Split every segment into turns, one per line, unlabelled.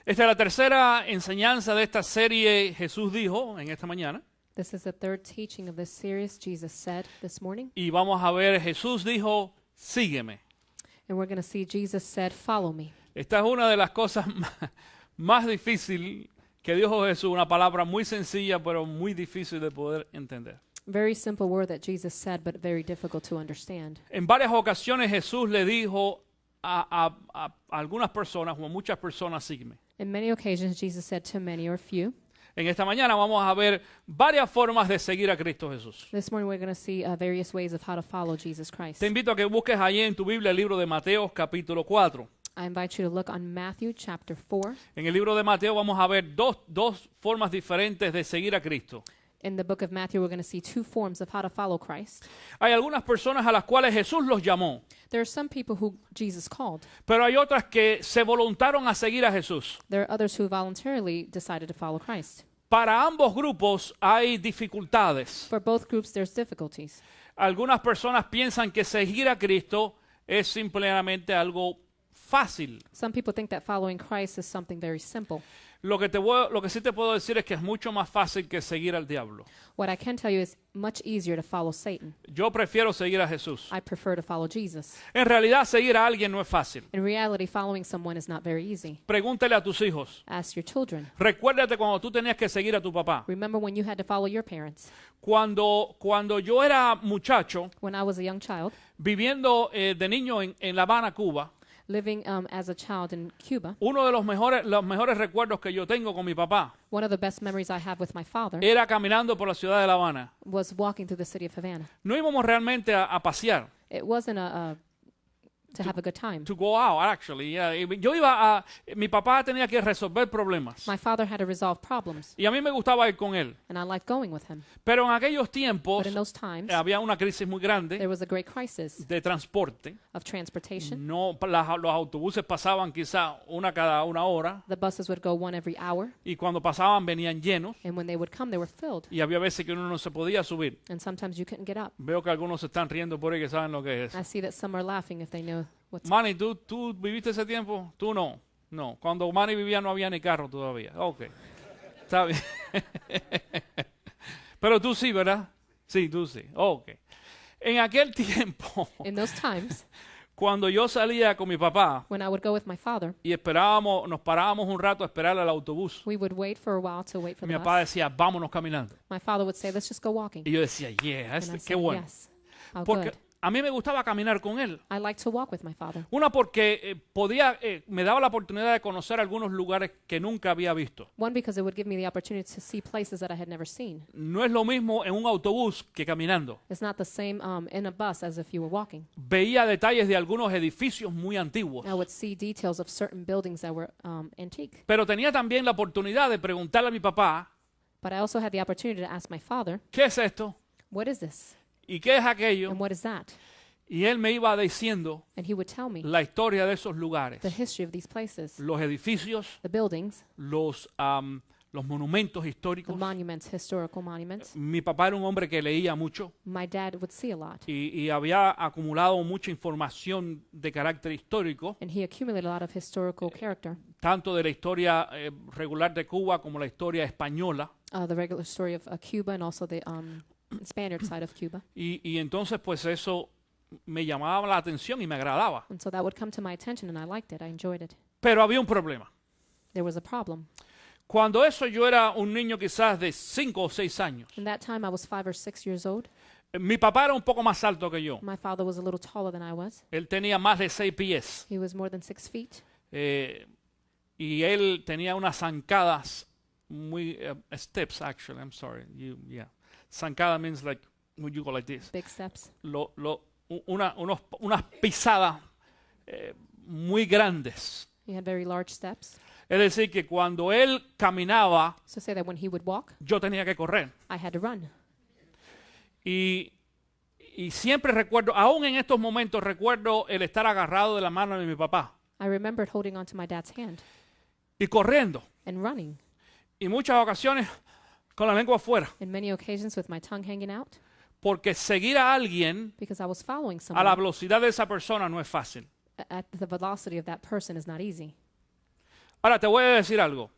Esta es la tercera enseñanza de esta serie Jesús dijo en esta mañana.
This is the third teaching of this series Jesus said this morning.
Y vamos a ver, Jesús dijo, sígueme.
And we're going to see Jesus said, follow me.
Esta es una de las cosas más difíciles que dijo Jesús, una palabra muy sencilla pero muy difícil de poder entender.
Very simple word that Jesus said, but very difficult to understand.
En varias ocasiones Jesús le dijo a algunas personas o a muchas personas, sígueme.
In many occasions, Jesus said to many or few.
En esta mañana vamos a ver varias formas de seguir a Cristo Jesús.
This morning we're going to see various ways of how to follow Jesus Christ.
Te invito a que busques allí en tu Biblia el libro de Mateo capítulo 4.
I invite you to look on Matthew chapter 4.
En el libro de Mateo vamos a ver dos formas diferentes de seguir a Cristo.
In the book of Matthew, we're going to see two forms of how to follow Christ.
Hay algunas personas a las cuales Jesús los llamó,
There are some people who Jesus called.
pero hay otras que se voluntaron a seguir a Jesús.
There are others who voluntarily decided to follow Christ.
Para ambos grupos hay dificultades.
For both groups, there's difficulties.
Algunas personas piensan que seguir a Cristo es simplemente algo fácil.
Some people think that following Christ is something very simple.
Lo que sí te puedo decir es que es mucho más fácil que seguir al diablo.
What I can tell you is much easier to follow Satan.
Yo prefiero seguir a Jesús.
I prefer to follow Jesus.
En realidad, seguir a alguien no es fácil.
In reality, following someone is not very easy.
Pregúntale a tus hijos.
Ask your children.
Recuérdate cuando tú tenías que seguir a tu papá.
Remember when you had to follow your parents?
Cuando yo era muchacho,
When I was a young child,
viviendo de niño en La Habana, Cuba,
living as a child in Cuba,
uno de los mejores recuerdos que yo tengo con mi papá
one of the best memories I have with my father
era caminando por la ciudad de La Habana.
was walking through the city of Havana.
No íbamos realmente a pasear.
It wasn't to have a good time.
To go out, actually. Yeah. Mi papá tenía que resolver problemas.
My father had to resolve problems,
Y a mí me gustaba ir con él.
and I liked going with him.
Pero en aquellos tiempos
But in those times,
había una crisis muy grande
there was a great crisis
de transporte.
of transportation.
Los autobuses pasaban quizá cada una hora.
The buses would go one every hour,
Y cuando pasaban venían llenos.
and when they would come, they were filled.
Y había veces que uno no se podía subir.
And sometimes you couldn't get up.
Veo que algunos se están riendo por ahí que saben lo que es.
I see that some are laughing if they know what's.
Manny, ¿tú viviste ese tiempo? Tú no. No. Cuando Manny vivía no había ni carro todavía. Ok. Está bien. Pero tú sí, ¿verdad? Sí, tú sí. Ok. En aquel tiempo,
In those times,
cuando yo salía con mi papá
when I would go with my father,
y nos parábamos un rato a esperar al autobús,
we would wait for a while to wait for
mi
the
papá
bus.
decía, vámonos caminando.
My father would say, let's just go walking.
Y yo decía, yeah,
And I
qué
said,
bueno.
yes. Oh,
Porque
good.
a mí me gustaba caminar con él.
I like to walk with my father.
Una porque me daba la oportunidad de conocer algunos lugares que nunca había visto.
One, because it would give me the opportunity to see places that I had never seen.
No es lo mismo en un autobús que caminando.
It's not the same in a bus as if you were walking.
Veía detalles de algunos edificios muy antiguos.
I would see details of certain buildings that were antique.
Pero tenía también la oportunidad de preguntarle a mi papá,
But I also had the opportunity to ask my father,
¿qué es esto?
what is this?
¿Y qué es aquello?
And what is that?
Y él me iba diciendo
And he would tell me
la historia de esos lugares.
the history of these places,
Los edificios,
the buildings,
los monumentos
the
históricos.
monuments, historical monuments.
Mi papá era un hombre que leía mucho
My dad would see a lot.
y había acumulado mucha información de carácter histórico,
And he accumulated a lot of historical character,
tanto de la historia regular de Cuba como la historia española.
the regular story of Cuba and also the Spaniard side of Cuba.
Y entonces pues eso me llamaba la atención y me agradaba.
And so that would come to my attention and I liked it. I enjoyed it.
Pero había un problema.
There was a problem.
Cuando yo era un niño quizás de 5 o 6 años,
In that time, I was 5 or 6 years old.
mi papá era un poco más alto que yo.
My father was a little taller than I was.
Él tenía más de 6 pies.
He was more than 6 feet.
Y él tenía unas zancadas muy steps actually. I'm sorry. Yeah. Zancada means like when you go like this.
Big steps.
Unas pisadas muy grandes.
He had very large steps.
Es decir, que cuando él caminaba,
So say that when he would walk,
yo tenía que correr.
I had to run.
Y siempre recuerdo, aún en estos momentos, recuerdo el estar agarrado de la mano de mi papá
I remembered holding onto my dad's hand
y corriendo.
and running.
Y muchas ocasiones con la lengua afuera.
In many occasions with my tongue hanging out.
Porque seguir a alguien
Because I was following
a la
someone
velocidad de esa persona no es fácil.
at the velocity of that person is not easy.
Ahora te voy a decir algo.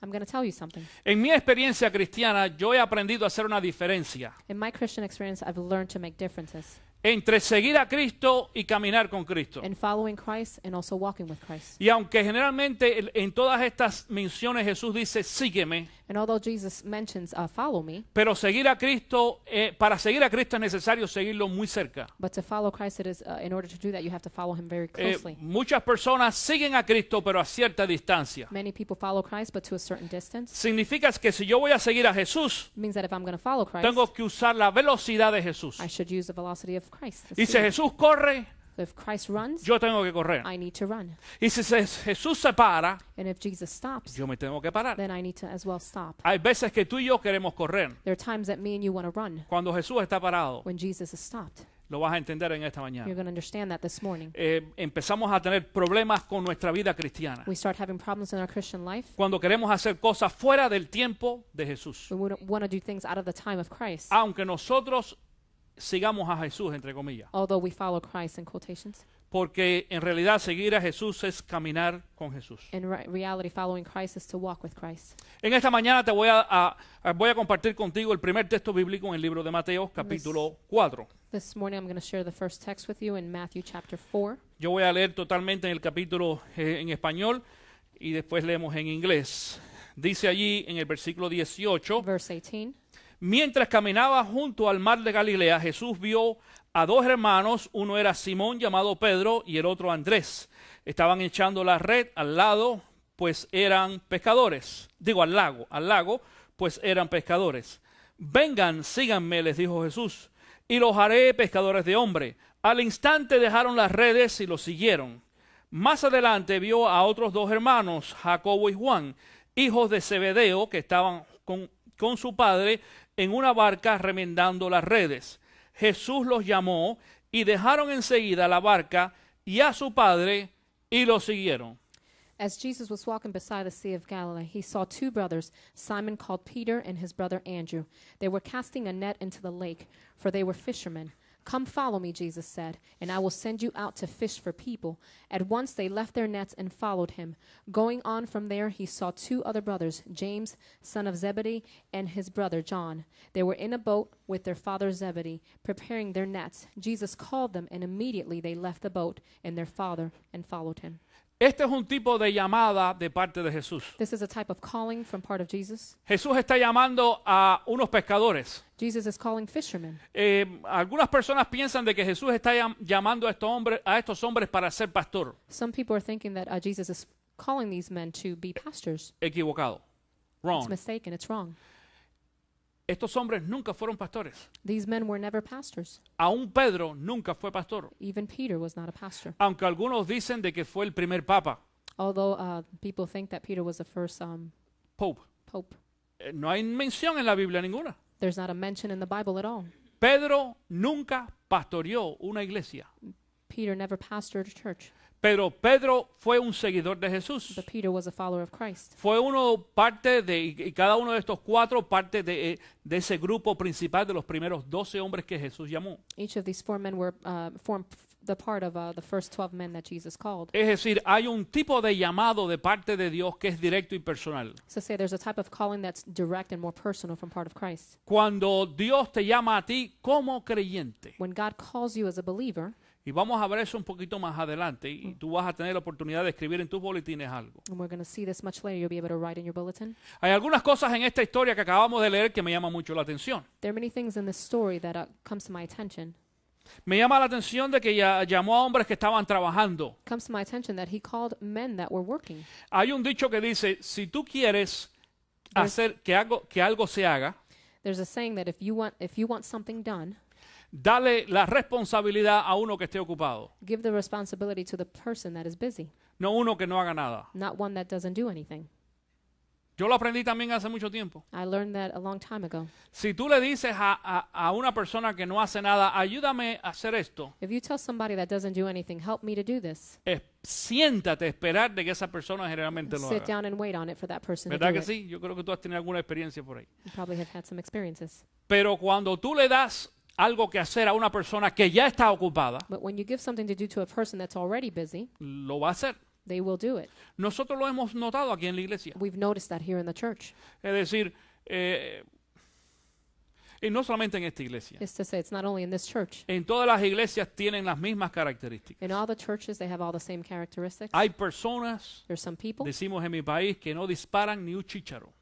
I'm going to tell you something.
En mi experiencia cristiana, yo he aprendido a hacer una diferencia
In my Christian experience, I've learned to make differences
entre seguir a Cristo y caminar con Cristo.
in following Christ and also walking with Christ.
Y aunque generalmente en todas estas menciones Jesús dice, sígueme,
And although Jesus mentions, follow me,
pero seguir a Cristo, para seguir a Cristo es necesario seguirlo muy cerca.
but to follow Christ, it is, in order to do that, you have to follow him very closely.
Muchas personas siguen a Cristo, pero a cierta distancia.
Many people follow Christ, but to a certain distance.
Significa que si yo voy a seguir a Jesús,
It means that if I'm going to follow Christ,
tengo que usar la velocidad de Jesús.
I should use the velocity of Christ. the
Y si
speed.
Jesús corre,
If Christ runs,
yo tengo que correr.
I need to run.
Y si Jesús se para,
And if Jesus stops,
yo me tengo que parar.
then I need to as well stop.
Hay veces que tú y yo queremos correr.
There are times that me and you want to run.
Cuando Jesús está parado,
When Jesus is stopped,
lo vas a entender en esta
you're
mañana.
going to understand that this morning.
Empezamos a tener problemas con nuestra vida cristiana.
We start having problems in our Christian life.
Cuando queremos hacer cosas fuera del tiempo de Jesús.
We want to do things out of the time of Christ.
Aunque nosotros sigamos a Jesús, entre comillas.
Although we follow Christ in quotations.
Porque en realidad seguir a Jesús es caminar con Jesús.
In reality, following Christ is to walk with Christ.
En esta mañana te voy a compartir contigo el primer texto bíblico en el libro de Mateo, capítulo 4.
This morning, I'm going to share the first text with you in Matthew chapter 4.
Yo voy a leer totalmente en el capítulo en español y después leemos en inglés. Dice allí en el versículo 18,
Verse 18.
mientras caminaba junto al mar de Galilea, Jesús vio a dos hermanos, uno era Simón llamado Pedro y el otro Andrés. Estaban echando la red al lado, pues eran pescadores. Digo, al lago, pues eran pescadores. Vengan, síganme, les dijo Jesús, y los haré pescadores de hombre. Al instante dejaron las redes y los siguieron. Más adelante vio a otros dos hermanos, Jacobo y Juan, hijos de Zebedeo, que estaban con su padre en una barca remendando las redes. Jesús los llamó y dejaron enseguida la barca y a su padre y lo siguieron.
As Jesus was walking beside the Sea of Galilee, he saw two brothers, Simon called Peter and his brother Andrew. They were casting a net into the lake, for they were fishermen. Come follow me, Jesus said, and I will send you out to fish for people. At once they left their nets and followed him. Going on from there, he saw two other brothers, James, son of Zebedee, and his brother John. They were in a boat with their father Zebedee, preparing their nets. Jesus called them, and immediately they left the boat and their father and followed him.
Este es un tipo de llamada de parte de Jesús.
This is a type of calling from part of Jesus.
Jesús está llamando a unos pescadores.
Jesus is calling fishermen.
Algunas personas piensan de que Jesús está llamando a estos hombres para ser pastor.
Some people are thinking that Jesus is calling these men to be pastors.
Equivocado.
It's
Wrong.
mistaken. It's wrong.
Estos hombres nunca fueron pastores.
These men were never pastors.
Aún Pedro nunca fue pastor.
Even Peter was not a pastor.
Aunque algunos dicen de que fue el primer papa,
Although people think that Peter was the first
Pope.
pope.
No hay mención en la Biblia ninguna.
There's not a mention in the Bible at all.
Pedro nunca pastoreó una iglesia.
Peter never pastored a church,
Pero Pedro fue un seguidor de Jesús.
but Peter was a follower of Christ.
Fue parte y cada uno de estos cuatro parte de ese grupo principal de los primeros 12 hombres que Jesús llamó.
Each of these four men were formed the part of the first 12 men that Jesus called.
Es decir, hay un tipo de llamado de parte de Dios que es directo y personal.
So say there's a type of calling that's direct and more personal from part of Christ.
Cuando Dios te llama a ti como creyente,
When God calls you as a believer,
y vamos a ver eso un poquito más adelante, y tú vas a tener la oportunidad de escribir en tus boletines algo.
and we're going to see this much later, you'll be able to write in your bulletin.
Hay algunas cosas en esta historia que acabamos de leer que me llaman mucho la atención.
There are many things in this story that comes to my attention.
Me llama la atención de que llamó a hombres que estaban trabajando.
Comes to my attention that he called men that were working.
Hay un dicho que dice, si tú quieres hacer que algo se haga,
There's a saying that if you want something done,
dale la responsabilidad a uno que esté ocupado,
give the responsibility to the person that is busy,
no uno que no haga nada.
not one that doesn't do anything.
Yo lo aprendí también hace mucho tiempo.
I learned that a long time ago.
Si tú le dices a una persona que no hace nada, ayúdame a hacer esto,
If you tell somebody that doesn't do anything, help me to do this,
siéntate a esperar de que esa persona generalmente lo
sit
haga.
down and wait on it for that person to
¿Verdad
do
que
it.
sí? Yo creo que tú has tenido alguna experiencia por ahí.
You probably have had some experiences.
Pero cuando tú le das algo que hacer a una persona que ya está ocupada,
But when you give something to do to a person that's already busy,
lo va a hacer.
They will do it.
Nosotros lo hemos notado aquí en la iglesia.
We've noticed that here in the church.
Es decir, y no solamente en esta iglesia.
It's to say it's not only in this church.
En todas las iglesias tienen las mismas características.
In all the churches, they have all the same characteristics.
Hay personas,
There's some people
decimos en mi país, que no disparan ni un chícharo.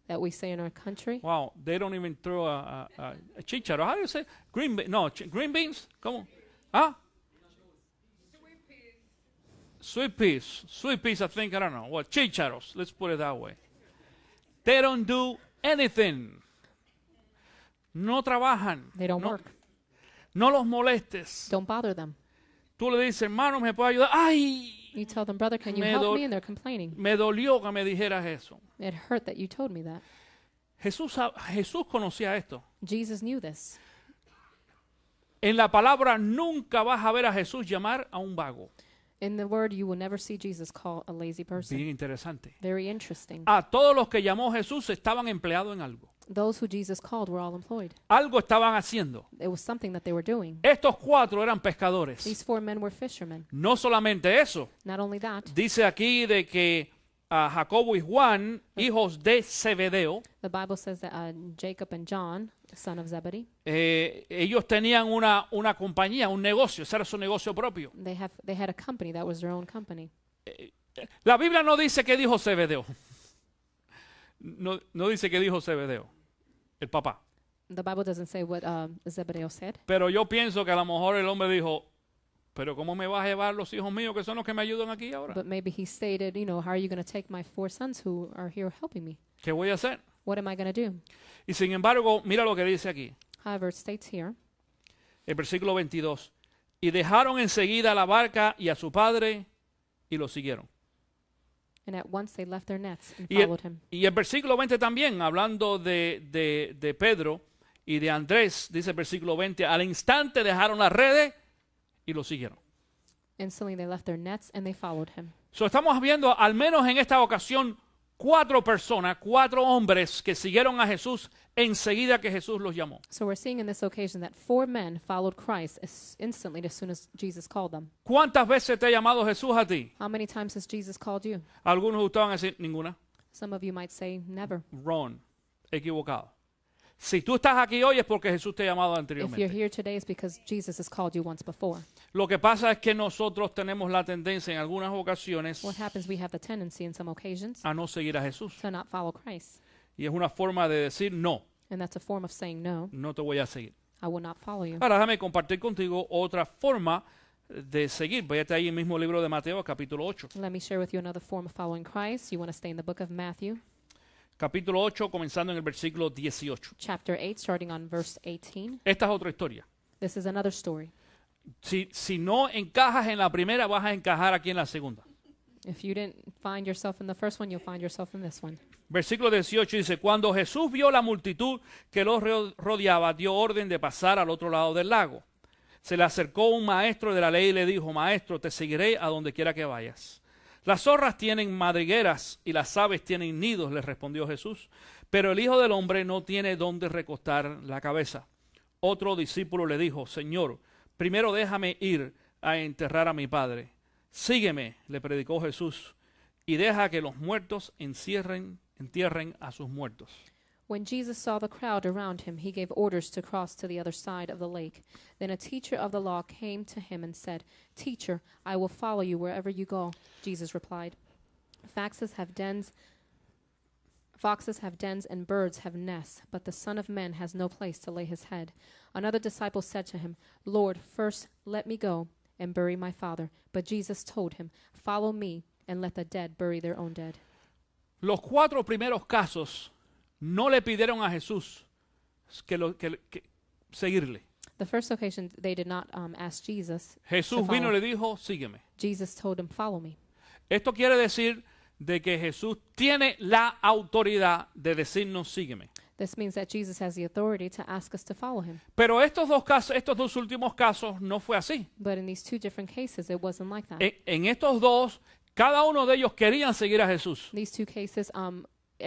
that we say in our country.
Wow, they don't even throw a chícharo. How do you say? Green beans? No, green beans? ¿Cómo? ¿Ah? Sweet peas. Sweet peas, I think, I don't know. Well, chícharos, let's put it that way. They don't do anything. No trabajan.
They don't
no,
work.
No los molestes.
Don't bother them.
Tú le dices, hermano, ¿me puede ayudar? ¡Ay!
You tell them, brother, can you
Me
help me? And they're complaining.
Me dolió que me dijeras eso.
It hurt that you told me that.
Jesús conocía esto.
Jesus knew this.
En la palabra nunca vas a ver a Jesús llamar a un vago.
In the word, you will never see Jesus call a lazy person.
Bien interesante.
Very interesting.
A todos los que llamó Jesús estaban empleados en algo.
Those who Jesus called were all employed.
Algo estaban haciendo.
It was something that they were doing.
Estos 4 eran pescadores.
These 4 men were fishermen.
No solamente eso.
Not only that,
Dice aquí de que Jacobo y Juan, hijos de Zebedeo,
the Bible says that Jacob and John, son of Zebedee,
ellos tenían una compañía, un negocio, ese era su negocio propio.
they had a company that was their own company.
La Biblia no dice qué dijo Zebedeo. No dice qué dijo Zebedeo, el papá.
The Bible doesn't say what Zebedee said,
Pero yo pienso que a lo mejor el hombre dijo, pero ¿cómo me vas a llevar los hijos míos que son los que me ayudan aquí ahora?
but maybe he stated, how are you going to take my 4 sons who are here helping me?
¿Qué voy a hacer?
What am I going to do?
Y sin embargo, mira lo que dice aquí,
However, it states here,
el versículo 22. Y dejaron enseguida la barca y a su padre y lo siguieron.
and at once they left their nets and
Y el,
followed him.
y el versículo 20 también, hablando de Pedro y de Andrés, dice el versículo 20, al instante dejaron las redes y lo siguieron.
Instantly they left their nets and they followed him.
So, estamos viendo, al menos en esta ocasión, 4 personas, 4 hombres que siguieron a Jesús enseguida que Jesús los llamó.
So we're seeing in this occasion that 4 men followed Christ instantly as soon as Jesus called them.
¿Cuántas veces te ha llamado Jesús a ti?
How many times has Jesus called you?
Algunos de ustedes van a decir, ninguna.
Some of you might say never.
Wrong. Equivocado. Si tú estás aquí hoy es porque Jesús te ha llamado
If you're
anteriormente.
here today, it's because Jesus has called you once before.
Lo que pasa es que nosotros tenemos la tendencia en algunas ocasiones
What happens, we have the tendency in some occasions
a no seguir a Jesús.
to not follow Christ.
Y es una forma de decir, no,
And that's a form of saying, no,
no te voy a seguir.
I will not follow you.
Ahora déjame compartir contigo otra forma de seguir. Váyate ahí en el mismo libro de Mateo, capítulo 8.
Let me share with you another form of following Christ. You want to stay in the book of Matthew,
Capítulo 8, comenzando en el versículo 18.
chapter 8, starting on verse 18.
Esta es otra historia.
This is another story.
Si no encajas en la primera, vas a encajar aquí en la segunda.
If you didn't find yourself in the first one, you'll find yourself in this one.
Versículo 18 dice, cuando Jesús vio la multitud que los rodeaba, dio orden de pasar al otro lado del lago. Se le acercó un maestro de la ley y le dijo, maestro, te seguiré a donde quiera que vayas. Las zorras tienen madrigueras y las aves tienen nidos, le respondió Jesús, pero el Hijo del Hombre no tiene dónde recostar la cabeza. Otro discípulo le dijo, Señor, primero déjame ir a enterrar a mi padre. Sígueme, le predicó Jesús, y deja que los muertos entierren a sus muertos.
When Jesus saw the crowd around him, he gave orders to cross to the other side of the lake. Then a teacher of the law came to him and said, Teacher, I will follow you wherever you go. Jesus replied, Foxes have dens and birds have nests, but the Son of Man has no place to lay his head. Another disciple said to him, Lord, first let me go and bury my father. But Jesus told him, Follow me and let the dead bury their own dead.
Los 4 primeros casos no le pidieron a Jesús que seguirle.
The first occasion, they did not ask Jesus to
Jesús vino
follow.
y le dijo, sígueme.
Jesus told him, Follow me.
Esto quiere decir de que Jesús tiene la autoridad de decirnos, sígueme.
This means that Jesus has the authority to ask us to follow him.
Pero estos dos últimos casos no fue así.
But in these 2 different cases, it wasn't like that.
En estos dos, cada uno de ellos querían seguir a Jesús.
These 2 cases,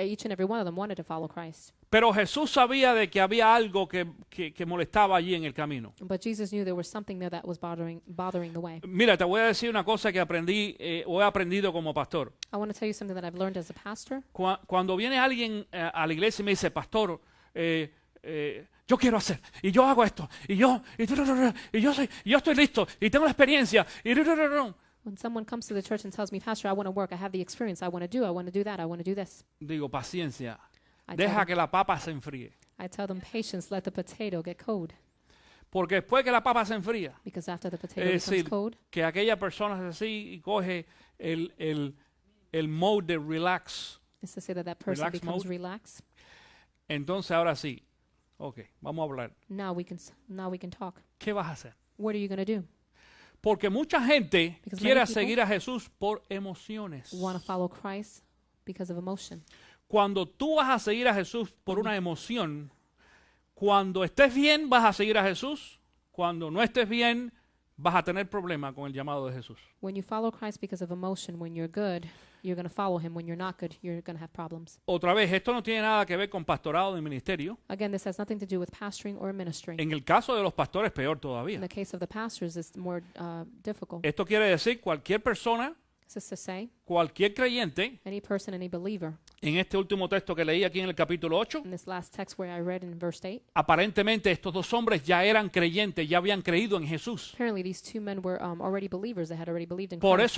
each and every one of them wanted to follow Christ.
Pero Jesús sabía de que había algo que molestaba allí en el camino.
But Jesus knew there was something there that was bothering the way.
Mira, te voy a decir una cosa que aprendí o he aprendido como pastor.
I want to tell you something that I've learned as a pastor.
Cuando viene alguien a la iglesia y me dice, pastor, yo quiero hacer, y yo hago esto, y yo estoy listo, y tengo la experiencia,
When someone comes to the church and tells me, Pastor, I want to work, I have the experience, I want to do that, I want to do this.
digo, paciencia,
I tell
deja
them-
que la papa se enfríe.
I tell them, patience, let the potato get cold.
Porque después que la papa se enfría,
Because after the potato
es
becomes
decir,
cold,
que aquella persona es así y coge el mode de relax.
it's to say that person
Relax
becomes
mode.
relaxed.
Entonces ahora sí, ok, vamos a hablar.
Now we can talk.
¿Qué vas a hacer?
What are you going to do?
Porque mucha gente
Because
quiere
many people
seguir a Jesús por emociones.
Want to follow Christ because of emotion.
Cuando tú vas a seguir a Jesús por una emoción, cuando estés bien vas a seguir a Jesús, cuando no estés bien vas a tener problemas con el llamado de Jesús.
When you follow Christ because of emotion, when you're good, you're going to follow him. When you're not good, you're going to have problems.
Otra vez, esto no tiene nada que ver con pastorado ni ministerio.
Again, this has nothing to do with pastoring or ministering.
En el caso de los pastores, peor
In
todavía.
the case of the pastors, it's more difficult.
Esto quiere decir cualquier persona,
This is to say,
cualquier creyente,
any person, any believer.
en este último texto que leí aquí en el capítulo 8,
In this last text where I read in verse 8,
aparentemente estos dos hombres ya eran creyentes, ya habían creído en Jesús.
apparently these two men were already believers. They had already believed in
Por
Christ.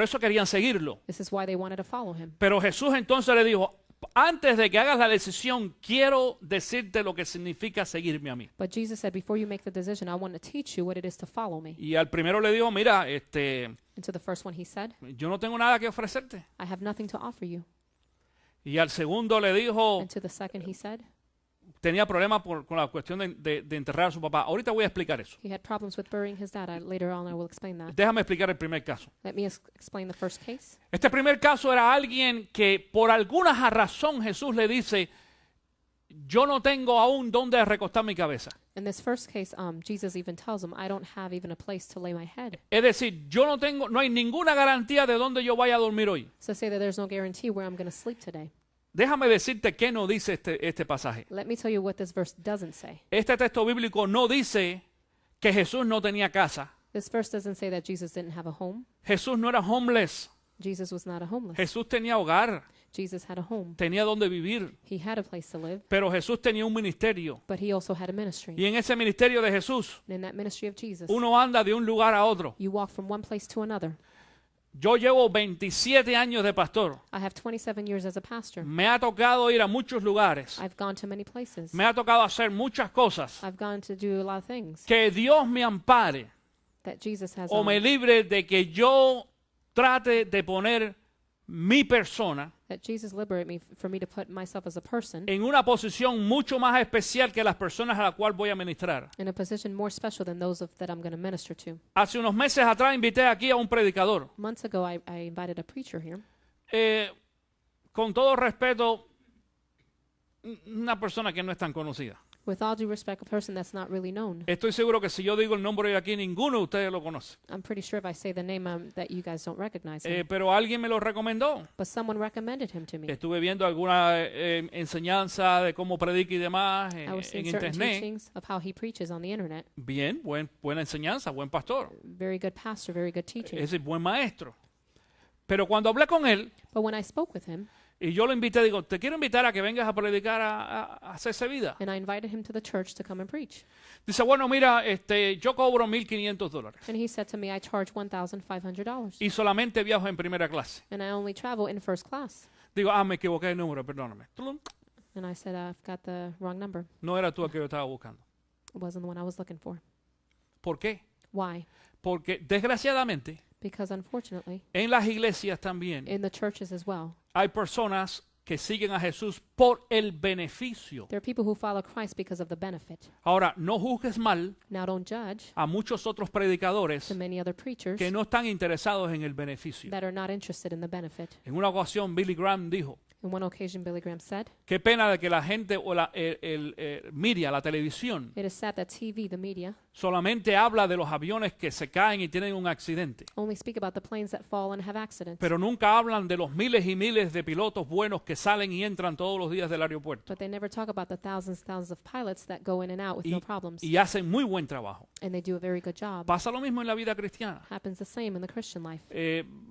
eso querían seguirlo.
This is why they wanted to follow him.
Pero Jesús entonces le dijo, antes de que hagas la decisión, quiero decirte lo que significa seguirme a mí.
But Jesus said, before you make the decision, I want to teach you what it is to follow me.
Y al primero le dijo, mira,
And to the first one he said,
yo no tengo nada que ofrecerte.
I have nothing to offer you.
Y al segundo le dijo,
And to the second he said,
tenía problemas con la cuestión de enterrar a su papá. Ahorita voy a explicar eso.
he had problems with burying his dad. Later on I will explain that.
Déjame explicar el primer caso.
Let me explain the first case.
Este primer caso era alguien que por alguna razón Jesús le dice, yo no tengo aún dónde recostar mi cabeza.
In this first case, Jesus even tells him, I don't have even a place to lay my head.
Es decir, no hay ninguna garantía de dónde yo vaya a dormir hoy.
So say that there's no guarantee where I'm going to sleep today.
Déjame decirte qué no dice este pasaje.
Let me tell you what this verse doesn't say.
Este texto bíblico no dice que Jesús no tenía casa.
This verse doesn't say that Jesus didn't have a home.
Jesús no era homeless.
Jesus was not a homeless.
Jesús tenía hogar,
Jesus had a home.
tenía donde vivir.
He had a place to live,
Pero Jesús tenía un ministerio.
but he also had a ministry.
Y en ese ministerio de Jesús,
And in that ministry of Jesus,
uno anda de un lugar a otro.
you walk from one place to another.
Yo llevo 27 años de pastor.
I have 27 years as a pastor.
Me ha tocado ir a muchos lugares.
I've gone to many places.
Me ha tocado hacer muchas cosas.
I've gone to do a lot of things
Que Dios me ampare
that Jesus has
o me libre de que yo trate de poner mi persona
that Jesus liberate me for me to put myself as a person
en una posición mucho más especial que las personas a las cuales voy a ministrar.
in a position more special than those that I'm going to minister to.
Hace unos meses atrás invité aquí a un predicador.
Months ago, I invited a preacher here.
Con todo respeto, una persona que no es tan conocida.
With all due respect, a person that's not really known.
Estoy seguro que si yo digo el nombre de aquí, ninguno de ustedes lo conoce.
I'm pretty sure if I say the name that you guys don't recognize him.
Pero alguien me lo recomendó.
But someone recommended him to me.
Estuve viendo alguna enseñanza de cómo predica y demás
I was
en
seeing certain
internet.
teachings of how he preaches on the internet.
Bien, buena enseñanza, buen pastor.
Very good pastor, very good teaching.
Es decir, buen maestro. Pero cuando hablé con él,
But when I spoke with him,
y yo lo invité, digo, te quiero invitar a que vengas a predicar a hacerse vida.
and I invited him to the church to come and preach.
Dice, bueno, mira, yo cobro $1,500
And he said to me, I charge $1,500.
y solamente viajo en primera clase.
And I only travel in first class.
Digo, me equivoqué de número, perdóname. Tulum.
And I said, I've got the wrong number.
No era tú el que yo estaba buscando.
It wasn't the one I was looking for.
¿Por qué?
Why?
Porque desgraciadamente
Because unfortunately,
en las iglesias también
in the churches as well,
hay personas que siguen a Jesús por el beneficio.
there are people who follow Christ because of the benefit.
Ahora, no juzgues mal
Now don't judge
a muchos otros predicadores
to many other preachers
que no están interesados en el beneficio.
that are not interested in the benefit.
En una ocasión, Billy Graham dijo,
In one occasion, Billy Graham said,
qué pena de que la gente o media, la televisión,
"It is sad that TV, the media,
solamente habla de los aviones que se caen y tienen un accidente,
only speak about the planes that fall and have accidents,
pero nunca hablan de los miles y miles de pilotos buenos que salen y entran todos los días del aeropuerto
but they never talk about the thousands of pilots that go in and out with no problems,
y hacen muy buen trabajo.
and they do a very good job."
Pasa lo mismo en la vida cristiana.
Happens the same in the Christian life.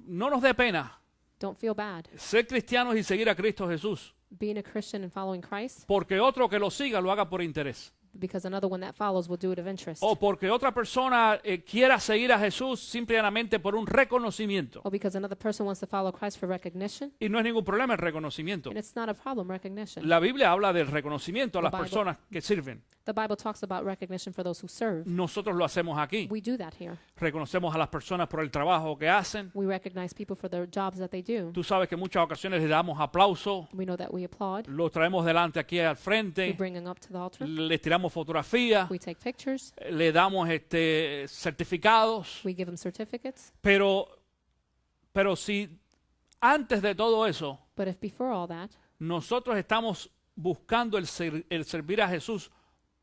No nos dé pena
Don't feel bad.
ser cristianos y seguir a Cristo Jesús,
Being a Christian and following Christ,
porque otro que lo siga lo haga por interés.
because another one that follows will do it of interest.
O porque otra persona quiera seguir a Jesús simplemente por un reconocimiento.
Or because another person wants to follow Christ for recognition.
Y no es ningún problema el reconocimiento.
And it's not a problem, recognition.
La Biblia habla del reconocimiento a las
The Bible-
personas que sirven.
The Bible talks about recognition for those who serve.
Nosotros lo hacemos aquí.
We do that here.
Reconocemos a las personas por el trabajo que hacen.
We recognize people for the jobs that they do.
Tú sabes que en muchas ocasiones le damos aplauso,
We know that we applaud.
los traemos delante aquí al
We
frente,
bring them up to the altar.
les tiramos fotografías,
We take pictures.
le damos certificados,
We give them certificates.
pero si antes de todo eso
But if before all that,
nosotros estamos buscando el servir a Jesús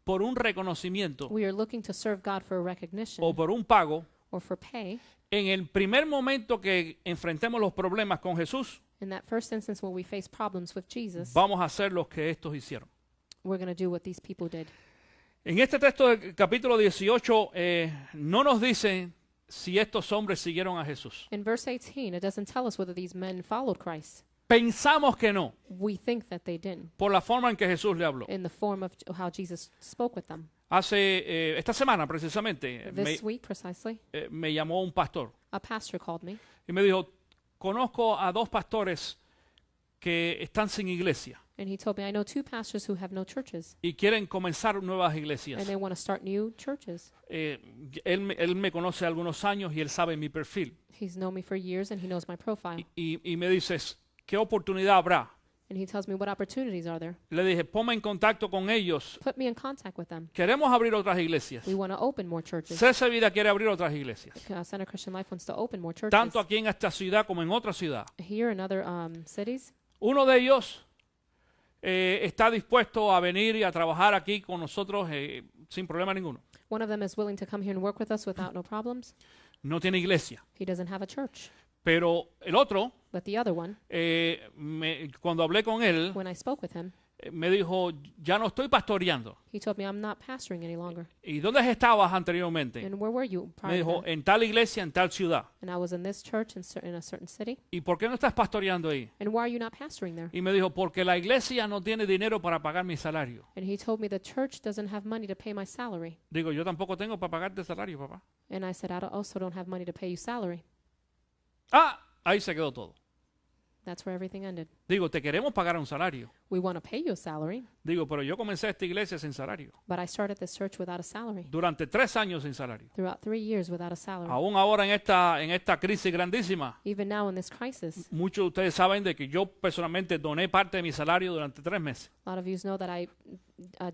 por un reconocimiento
we are looking to serve God for recognition
o por un pago,
or for pay,
en el primer momento que enfrentemos los problemas con Jesús,
in that first instance when we face problems with Jesus,
vamos a hacer lo que estos hicieron.
we're going to do what these people did.
En este texto del capítulo 18 no nos dice si estos hombres siguieron a Jesús.
In verse 18, it doesn't tell us whether these men followed Christ.
Pensamos que no,
We think that they didn't,
por la forma en que Jesús le habló.
in the form of how Jesus spoke with them.
Esta semana precisamente
This week, precisely,
me llamó un pastor
a pastor called me,
y me dijo, conozco a dos pastores que están sin iglesia
and he told me, I know two pastors who have no churches,
y quieren comenzar nuevas
and
iglesias.
they want to start new churches.
Él me conoce algunos años y él sabe mi perfil.
He's known me for years, and he knows my profile.
Y me dices, ¿qué oportunidad habrá?
And he tells me, what opportunities are there?
Le dije, ponme en contacto con ellos.
Put me in contact with them.
Queremos abrir otras iglesias.
We want to open more churches.
Cese Vida quiere abrir otras iglesias,
Center Christian Life wants to open more churches.
tanto aquí en esta ciudad como en otra ciudad.
Here and other cities.
Uno de ellos está dispuesto a venir y a trabajar aquí con nosotros sin problema ninguno.
One of them is willing to come here and work with us without no problems.
No tiene iglesia.
He doesn't have a church.
Pero el otro,
But the other one,
cuando hablé con él,
when I spoke with him,
me dijo, ya no estoy pastoreando.
he told me, I'm not pastoring any longer.
¿Y dónde estabas anteriormente?
And where were you
Me
prior to
dijo,
that?
en tal iglesia, en tal ciudad.
And I was in this church in a certain city.
¿Y por qué no estás pastoreando ahí?
And why are you not pastoring there?
Y me dijo, porque la iglesia no tiene dinero para pagar mi salario.
And he told me the church doesn't have money to pay my salary.
Digo, yo tampoco tengo para pagarte salario, papá.
And I said, I also don't have money to pay you salary.
Ahí se quedó todo.
That's where everything ended.
Digo, te queremos pagar un salario.
We want to pay you a salary,
Digo, pero yo comencé esta iglesia sin salario.
but I started this church without a salary.
Durante 3 años sin salario.
Throughout 3 years without a salary.
Aún ahora en esta crisis grandísima,
Even now in this crisis,
muchos de ustedes saben de que yo personalmente doné parte de mi salario durante 3 meses.
a lot of you know that I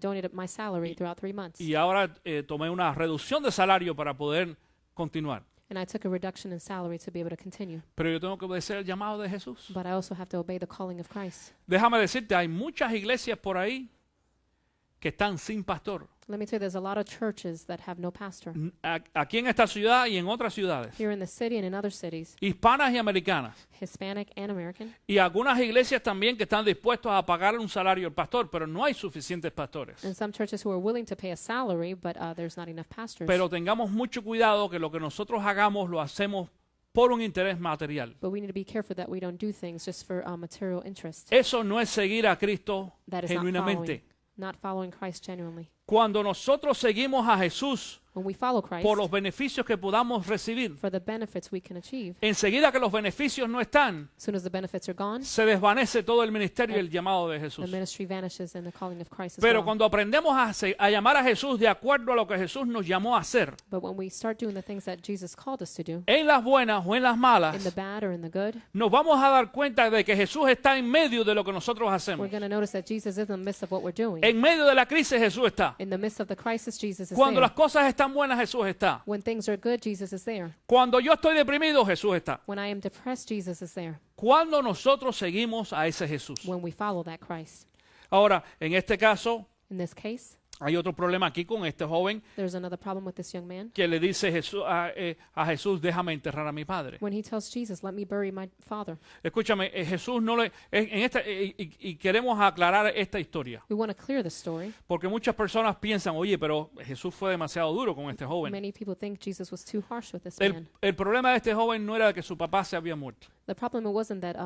donated my salary throughout 3 months.
Y ahora tomé una reducción de salario para poder continuar.
And I took a reduction in salary to be able to continue.
Pero yo tengo que obedecer el llamado de Jesús.
But I also have to obey the calling of Christ.
Déjame decirte, hay muchas iglesias por ahí que están sin pastor.
Let me tell you, there's a lot of churches that have no pastor.
Aquí en esta ciudad y en otras ciudades,
Here in the city and in other cities,
hispanas y americanas.
Hispanic and American.
Y algunas iglesias también que están dispuestas a pagar un salario al pastor, pero no hay suficientes pastores.
And some churches who are willing to pay a salary, but there's not enough pastors.
Pero tengamos mucho cuidado que lo que nosotros hagamos lo hacemos por un interés material.
But we need to be careful that we don't do things just for material interest.
Eso no es seguir a Cristo
That is
genuinamente.
not following Christ genuinely.
Cuando nosotros seguimos a Jesús
When we follow Christ
por los beneficios que podamos recibir,
for the benefits we can achieve,
enseguida que los beneficios no están,
as soon as the benefits are gone,
se desvanece todo el ministerio y el llamado de
the
Jesús.
ministry vanishes and the calling of Christ as
Pero
well.
cuando aprendemos a llamar a Jesús de acuerdo a lo que Jesús nos llamó a hacer,
But when we start doing the things that Jesus called us to do,
en las buenas o en las
in the
malas,
bad or in the good,
nos vamos a dar cuenta de que Jesús está en medio de lo que nosotros hacemos.
we're going to notice that Jesus is in the midst of what we're doing.
En medio de la crisis Jesús está.
In the midst of the crisis, Jesus is
Cuando
there.
las cosas están buenas Jesús está.
When things are good, Jesus is there.
Cuando yo estoy deprimido Jesús está.
When I am depressed, Jesus is there.
cuando nosotros seguimos a ese Jesús.
when we follow that Christ.
Ahora, en este caso,
In this case,
hay otro problema aquí con este joven
there's another problem with this young man.
que le dice a Jesús, déjame enterrar a mi padre.
When he tells Jesus, let me bury my father.
Escúchame, Jesús no le... y queremos aclarar esta historia,
We want to clear the story.
porque muchas personas piensan, oye, pero Jesús fue demasiado duro con este joven.
Many people think Jesus was too harsh with this
El,
man.
el problema de este joven no era que su papá se había muerto
The problem wasn't that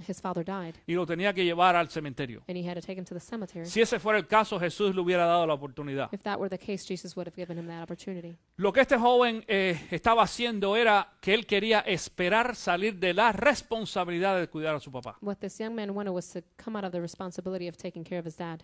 his father died
y lo tenía que llevar al cementerio.
and he had to take him to the cemetery.
Si ese fuera el caso, Jesús le hubiera dado la oportunidad.
If that were the case, Jesus would have given him that opportunity.
Lo que este joven estaba haciendo era que él quería esperar salir de la responsabilidad de cuidar a su papá.
What this young man wanted was to come out of the responsibility of taking care of his dad.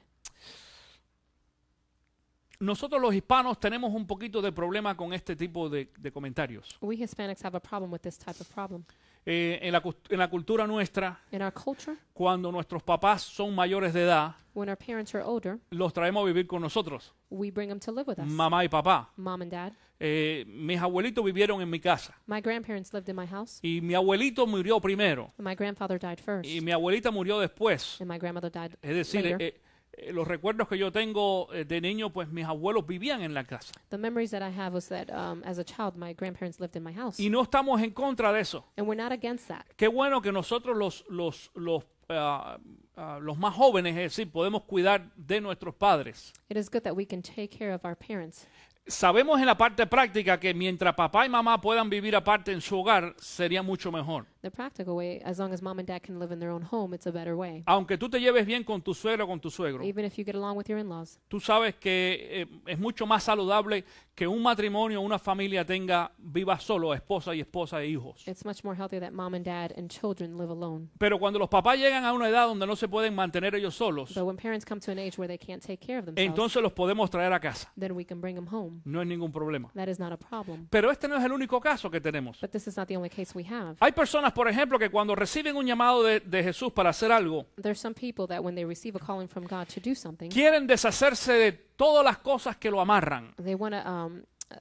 Nosotros los hispanos tenemos un poquito de problema con este tipo de comentarios.
We Hispanics have a problem with this type of problem.
En la cultura nuestra,
In our culture,
cuando nuestros papás son mayores de edad,
when our parents are older,
los traemos a vivir con nosotros,
we bring them to live with us.
mamá y papá.
Mom and dad.
Mis abuelitos vivieron en mi casa
My grandparents lived in my house,
y mi abuelito murió primero
and my grandfather died first,
y mi abuelita murió después.
and my grandmother died
Es decir,
later.
los recuerdos que yo tengo de niño, pues mis abuelos vivían en la casa.
The memories that I have was that as a child, my grandparents lived in my house.
Y no estamos en contra de eso.
And we're not against that.
Qué bueno que nosotros los más jóvenes, es decir, podemos cuidar de nuestros padres.
It is good that we can take care of our parents.
Sabemos en la parte práctica que mientras papá y mamá puedan vivir aparte en su hogar, sería mucho mejor.
The practical way, as long as mom and dad can live in their own home, it's a better way.
Aunque tú te lleves bien con tu suegro o con tu suegro,
Even if you get along with your in-laws.
tú sabes que es mucho más saludable que un matrimonio, una familia viva solo, esposa e hijos.
It's much more healthy that mom and dad and children live alone.
Pero cuando los papás llegan a una edad donde no se pueden mantener ellos solos,
But when parents come to an age where they can't take care of themselves,
entonces los podemos traer a casa.
then we can bring them home.
No es ningún problema.
That is not a problem.
Pero este no es el único caso que tenemos.
But this is not the only case we have.
Hay personas, por ejemplo, que cuando reciben un llamado de Jesús para hacer algo,
There's some people that when they receive a calling from God to do something,
quieren deshacerse de todas las cosas que lo amarran.
they want to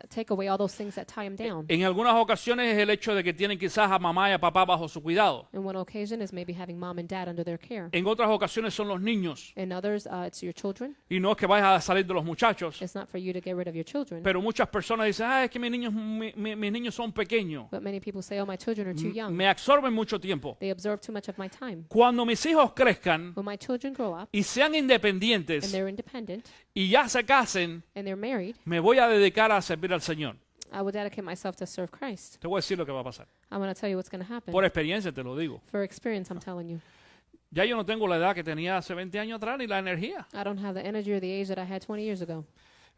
take away all those things that tie them down.
En algunas ocasiones es el hecho de que tienen quizás a mamá y a papá bajo su cuidado.
And one occasion is maybe having mom and dad under their care.
En otras ocasiones son los niños.
In others, it's your children.
Y no es que vayas a salir de los muchachos.
It's not for you to get rid of your children.
Pero muchas personas dicen, es que mis niños son pequeños.
But many people say, oh, my children are too young.
Me absorben mucho tiempo.
They absorb too much of my time.
Cuando mis hijos crezcan
When my children grow up
y sean
and
independientes
they're independent
y ya se casen,
and they're married,
me voy a dedicar a servir al Señor.
I will dedicate myself to serve Christ.
Te voy a decir lo que va a pasar.
I'm going to tell you what's going to happen.
Por experiencia te lo digo.
For experience, I'm telling you.
Ya yo no tengo la edad que tenía hace 20 años atrás ni la energía.
I don't have the energy or the age that I had 20 years ago.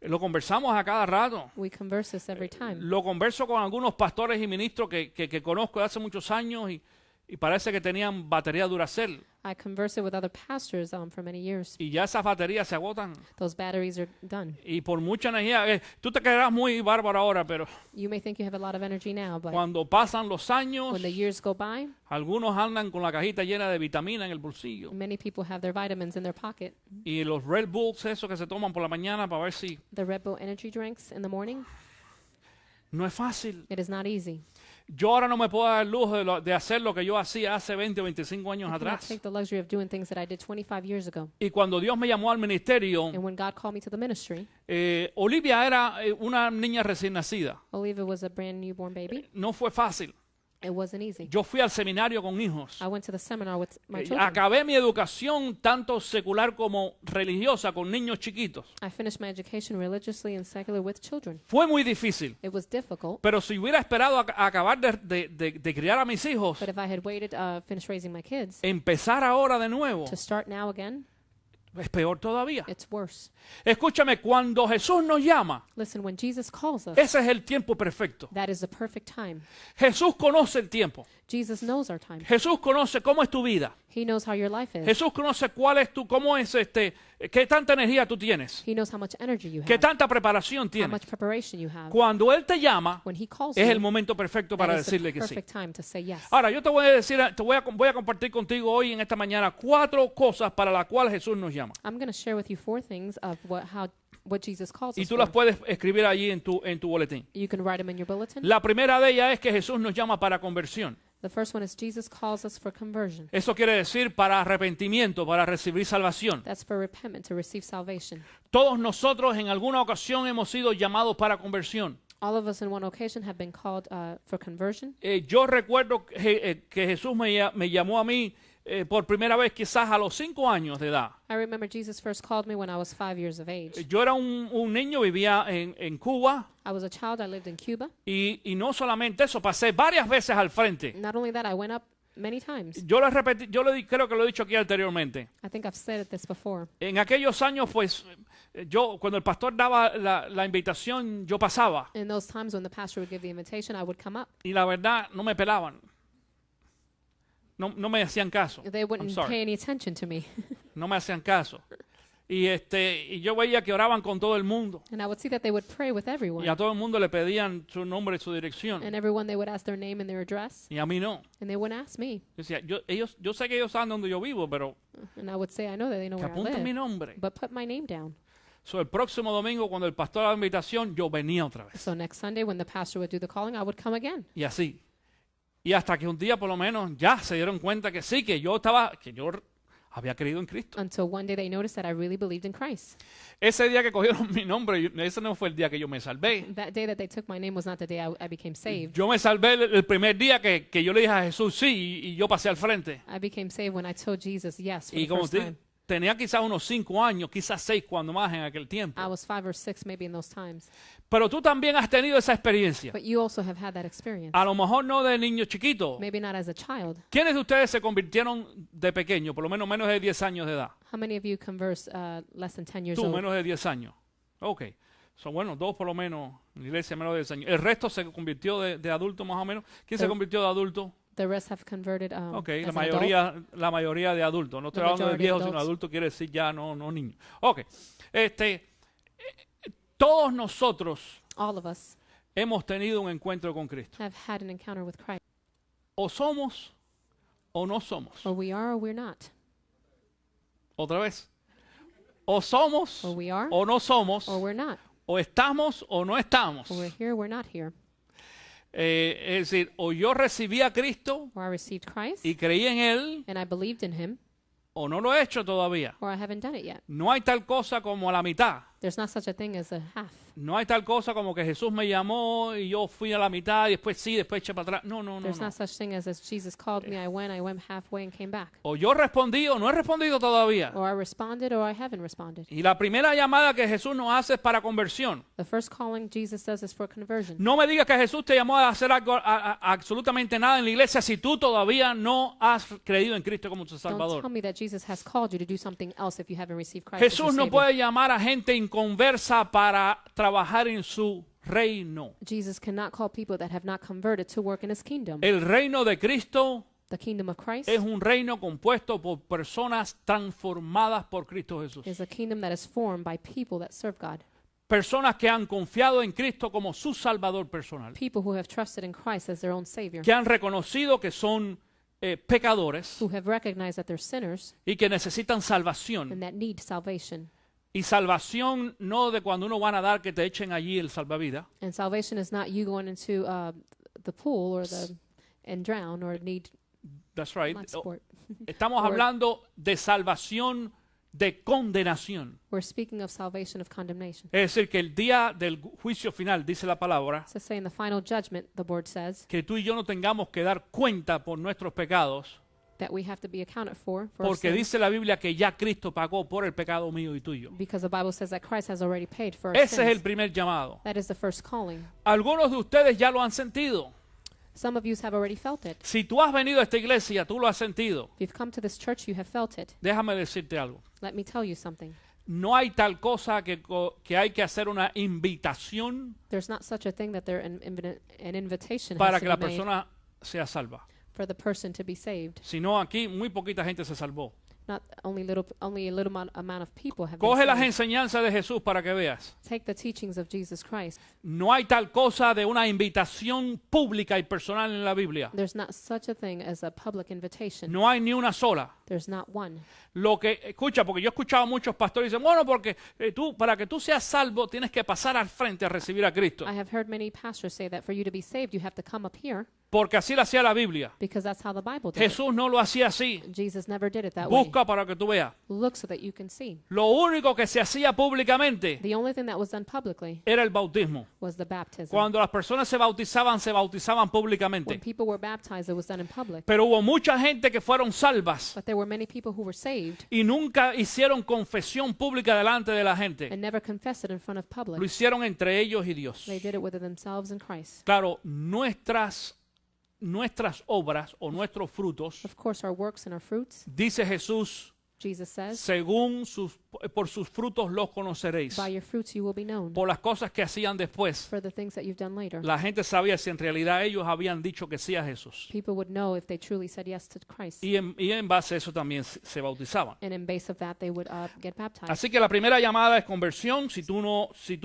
Lo conversamos a cada rato.
We converse this every time.
Lo converso con algunos pastores y ministros que conozco de hace muchos años y parece que tenían batería Duracell.
I converse it with other pastors for many years.
Y ya esas baterías se agotan.
Those batteries are done.
Y por mucha energía, tú te quedarás muy bárbaro ahora, pero
You may think you have a lot of energy now, but
cuando pasan los años,
when the years go by,
algunos andan con la cajita llena de vitamina en el bolsillo.
many people have their vitamins in their pocket.
Y los Red Bulls, esos que se toman por la mañana para ver si...
The Red Bull energy drinks in the morning,
No es fácil.
it is not easy.
Yo ahora no me puedo dar el lujo de hacer lo que yo hacía hace 20 o 25 años
I cannot
atrás.
take the luxury of doing things that I did 25 years ago.
Y cuando Dios me llamó al ministerio,
And when God called me to the ministry,
Olivia era una niña recién nacida.
Olivia was a brand newborn baby.
No fue fácil.
It wasn't easy.
Yo fui al seminario con hijos.
I went to the seminar with my children.
Acabé mi educación tanto secular como religiosa con niños chiquitos.
I finished my education religiously and secular with children.
Fue muy difícil.
It was difficult,
Pero si hubiera esperado a acabar de criar a mis hijos,
but if I had waited, finished raising my kids,
empezar ahora de nuevo,
to start now again,
es peor todavía.
it's worse.
Escúchame, cuando Jesús nos llama,
Listen, when Jesus calls us,
ese es el tiempo perfecto.
that is the perfect time.
Jesús conoce el tiempo.
Jesus knows our time.
Jesús conoce cómo es tu vida.
He knows how your life is.
Jesús conoce cómo es qué tanta energía tú tienes,
He knows how much energy you
qué
have,
tanta preparación
how
tienes.
much preparation you have.
Cuando Él te llama,
When he calls
es el
you,
momento perfecto para
that is the
decirle que sí.
perfect time to say yes.
Ahora, yo te voy a decir, voy a compartir contigo hoy en esta mañana 4 cosas para las cuales Jesús nos llama.
I'm going to share with you 4 things of what Jesus calls
Y
us
tú las
for.
puedes escribir allí en tu boletín.
You can write them in your bulletin.
La primera de ellas es que Jesús nos llama para conversión.
The first one is Jesus calls us for conversion.
Eso quiere decir para arrepentimiento, para recibir salvación.
That's for repentance, to receive salvation.
Todos nosotros en alguna ocasión hemos sido llamados para conversión.
All of us in one occasion have been called for conversion.
Yo recuerdo que Jesús me llamó a mí por primera vez quizás a los 5 años de edad.
I remember Jesus first called me when I was 5 years of age.
Yo era un niño, vivía en Cuba
I was a child, I lived in Cuba.
y no solamente eso, pasé varias veces al frente.
Not only that, I went up many times.
Yo lo repetí, creo que lo he dicho aquí anteriormente.
I think I've said this before.
En aquellos años, pues, yo cuando el pastor daba la invitación, yo pasaba.
In those times when the pastor would give the invitation, I would come up.
Y la verdad, no me pelaban. No me hacían caso.
They
I'm
wouldn't
sorry.
pay any attention to me.
No me hacían caso. Y yo veía que oraban con todo el mundo.
And I would see that they would pray with everyone.
Y a todo el mundo le pedían su nombre y su dirección.
And everyone, they would ask their name and their address.
Y a mí no.
And they wouldn't ask me.
Yo decía, yo sé que ellos saben dónde yo vivo, pero
And I would say, I know that they know
que
where I
apunten mi
live.
nombre.
But put my name down.
So, el próximo domingo, cuando el pastor daba la invitación, yo venía otra vez.
So next Sunday, when the pastor would do the calling, I would come again.
Y así. Y hasta que un día, por lo menos, ya se dieron cuenta que sí, que yo había creído en Cristo.
Until one day they noticed that I really believed in Christ.
Ese día que cogieron mi nombre, ese no fue el día que yo me salvé.
That day that they took my name was not the day I became saved.
Yo me salvé el primer día que yo le dije a Jesús sí y yo pasé al frente.
I became saved when I told Jesus yes for
Y
the
como
first time.
tenía quizás unos 5 años, quizás 6 cuando más en aquel tiempo.
I was 5 or 6 maybe in those times.
Pero tú también has tenido esa experiencia.
But you also have had that experience.
A lo mejor no de niño chiquito.
Maybe not as a child.
¿Quiénes de ustedes se convirtieron de pequeño, por lo menos de 10 años de edad?
How many of you converse less than 10 years
Tú,
old?
menos de 10 años. Ok. Son bueno, 2 por lo menos en la iglesia menos de 10 años. El resto se convirtió de adulto más o menos. ¿Quién se convirtió de adulto?
The rest have converted
Ok,
as an adult.
la mayoría de adultos. No estoy
The
hablando de
majority
viejos,
adults.
sino adulto quiere decir ya no niños. Ok. Todos nosotros
All of us
hemos tenido un encuentro con Cristo.
have had an encounter with Christ.
O somos o no somos.
Or we are or we're not.
Otra vez. O somos
Or we are
o no somos.
or we're not.
O estamos o no estamos.
Or we're here or we're not here.
Es decir, o yo recibí a Cristo
Or I received Christ
y creí en Él,
and I believed in him,
o no lo he hecho todavía.
or I haven't done it yet.
No hay tal cosa como la mitad.
There's not such a thing as a half.
No hay tal cosa como que Jesús me llamó y yo fui a la mitad y después sí, después eché para atrás. No.
There's not such thing as Jesus called me, I went halfway and came back.
O yo respondí o no he respondido todavía.
Or I responded or I haven't responded.
Y la primera llamada que Jesús nos hace es para conversión.
The first calling Jesus does is for conversion.
No me digas que Jesús te llamó a hacer algo, absolutamente nada en la iglesia si tú todavía no has creído en Cristo como tu
Don't
Salvador.
tell me that Jesus has called you to do something else if you haven't received Christ as your
Jesús no
Savior.
puede llamar a gente inconversa para trabajar en su reino.
Jesus cannot call people that have not converted to work in his kingdom.
El reino de Cristo
The kingdom of Christ
es un reino compuesto por personas transformadas por Cristo Jesús.
is a kingdom that is formed by people that serve God.
Personas que han confiado en Cristo como su Salvador personal.
People who have trusted in Christ as their own Savior.
Que han reconocido que son pecadores
Who have recognized that they're sinners
y que necesitan salvación.
and that need salvation.
Y salvación no de cuando uno va a nadar que te echen allí el salvavidas.
And salvation is not you going into the pool or and drown or need
That's right.
life support.
Estamos hablando de salvación de condenación.
We're speaking of salvation of condemnation.
Es decir, que el día del juicio final, dice la palabra,
So say in the final judgment, the board says
que tú y yo no tengamos que dar cuenta por nuestros pecados,
that we have to be accounted for our
porque
sins,
dice la Biblia que ya Cristo pagó por el pecado mío y tuyo.
because the Bible says that Christ has already paid for our
Ese es el
sins.
primer llamado.
That is the first calling.
Algunos de ustedes ya lo han sentido.
Some of you have already felt it.
Si tú has venido a esta iglesia, tú lo has sentido.
If you've come to this church, you have felt it.
Déjame decirte algo.
Let me tell you something.
No hay tal cosa que hay que hacer una invitación
There's not such a thing that an invitation
para
has
que
to
la
be made
persona sea salva.
for the person to be saved.
Sino aquí muy poquita gente se salvó.
Not only a little amount of people have
Coge
been
las
saved.
enseñanzas de Jesús para que veas.
Take the teachings of Jesus Christ.
No hay tal cosa de una invitación pública y personal en la Biblia.
There's not such a thing as a public invitation.
No hay ni una sola.
There's not one.
Lo que escucha, porque yo he escuchado a muchos pastores dicen, bueno, porque para que tú seas salvo tienes que pasar al frente a recibir a Cristo.
I have heard many pastors say that for you to be saved, you have to come up here.
Porque así lo hacía la Biblia.
because that's how the Bible did it.
Jesús no lo hacía así.
Jesus never did it that way.
Busca para que tú veas.
Look so that you can see.
Lo único que se hacía públicamente
The only thing that was done publicly
era el bautismo.
was the baptism.
Cuando las personas se bautizaban
When
públicamente.
people were baptized, it was done in public.
Pero hubo mucha gente que fueron salvas
But there were many people who were saved
y nunca hicieron confesión pública delante de la gente.
and never confessed it in front of
Lo
public.
hicieron entre ellos y Dios.
They did it within themselves and Christ.
Claro, nuestras obras o nuestros frutos,
Of course, our works and our fruits,
dice Jesús,
Jesus says,
por sus frutos los conoceréis.
by your fruits you will be known.
Por las cosas que hacían después,
For the things that you've done later,
la gente sabía si en realidad ellos habían dicho que sí a Jesús.
people would know if they truly said yes to Christ.
Y en base a eso también se bautizaban.
And in base of that, they would get baptized.
Así que la primera llamada es conversión. Si tú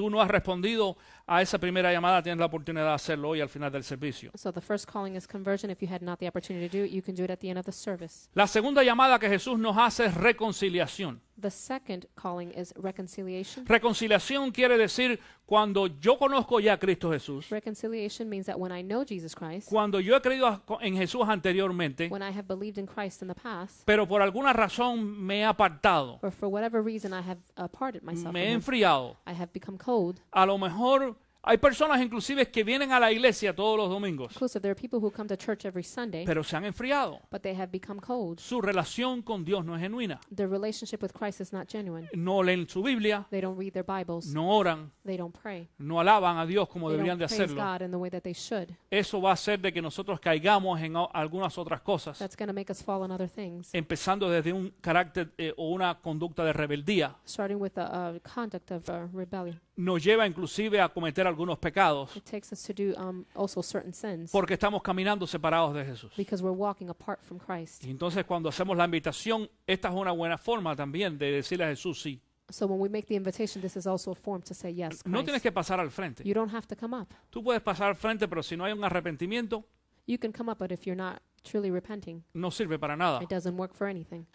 no has respondido a esa primera llamada, tienes la oportunidad de hacerlo hoy al final del servicio.
So the first calling is conversion. If you had not the opportunity to do it, you can do it at the end of the service.
La segunda llamada que Jesús nos hace es reconciliación.
The second calling is reconciliation.
Reconciliación quiere decir cuando yo conozco ya a Cristo Jesús,
Reconciliation means that when I know Jesus Christ,
cuando yo he creído en Jesús anteriormente,
when I have believed in Christ in the past,
pero por alguna razón me he apartado,
or for whatever reason I have parted myself
me he
from him,
enfriado.
I have become cold.
A lo mejor hay personas inclusive que vienen a la iglesia todos los domingos,
Inclusive, there are people who come to church every Sunday,
pero se han enfriado.
but they have become cold.
Su relación con Dios no es genuina.
Their relationship with Christ is not genuine.
No leen su Biblia,
They don't read their Bibles.
no oran,
They don't pray.
no alaban a Dios como
They
deberían
don't
de
praise
hacerlo.
God in the way that they should.
Eso va a hacer de que nosotros caigamos en algunas otras cosas,
That's going to make us fall in other things,
empezando desde un carácter o una conducta de rebeldía.
starting with a conduct of rebellion.
Nos lleva inclusive a cometer algunos pecados
It takes us to do also certain sins
porque estamos caminando separados de Jesús.
because we're walking apart from Christ.
Y entonces cuando hacemos la invitación, esta es una buena forma también de decirle a Jesús sí.
So when we make the invitation, this is also a form to say yes,
No tienes
Christ.
que pasar al frente.
You don't have to come up.
Tú puedes pasar al frente, pero si no hay un arrepentimiento,
You can come up, but if you're not truly repenting,
no sirve para nada.
it doesn't work for anything.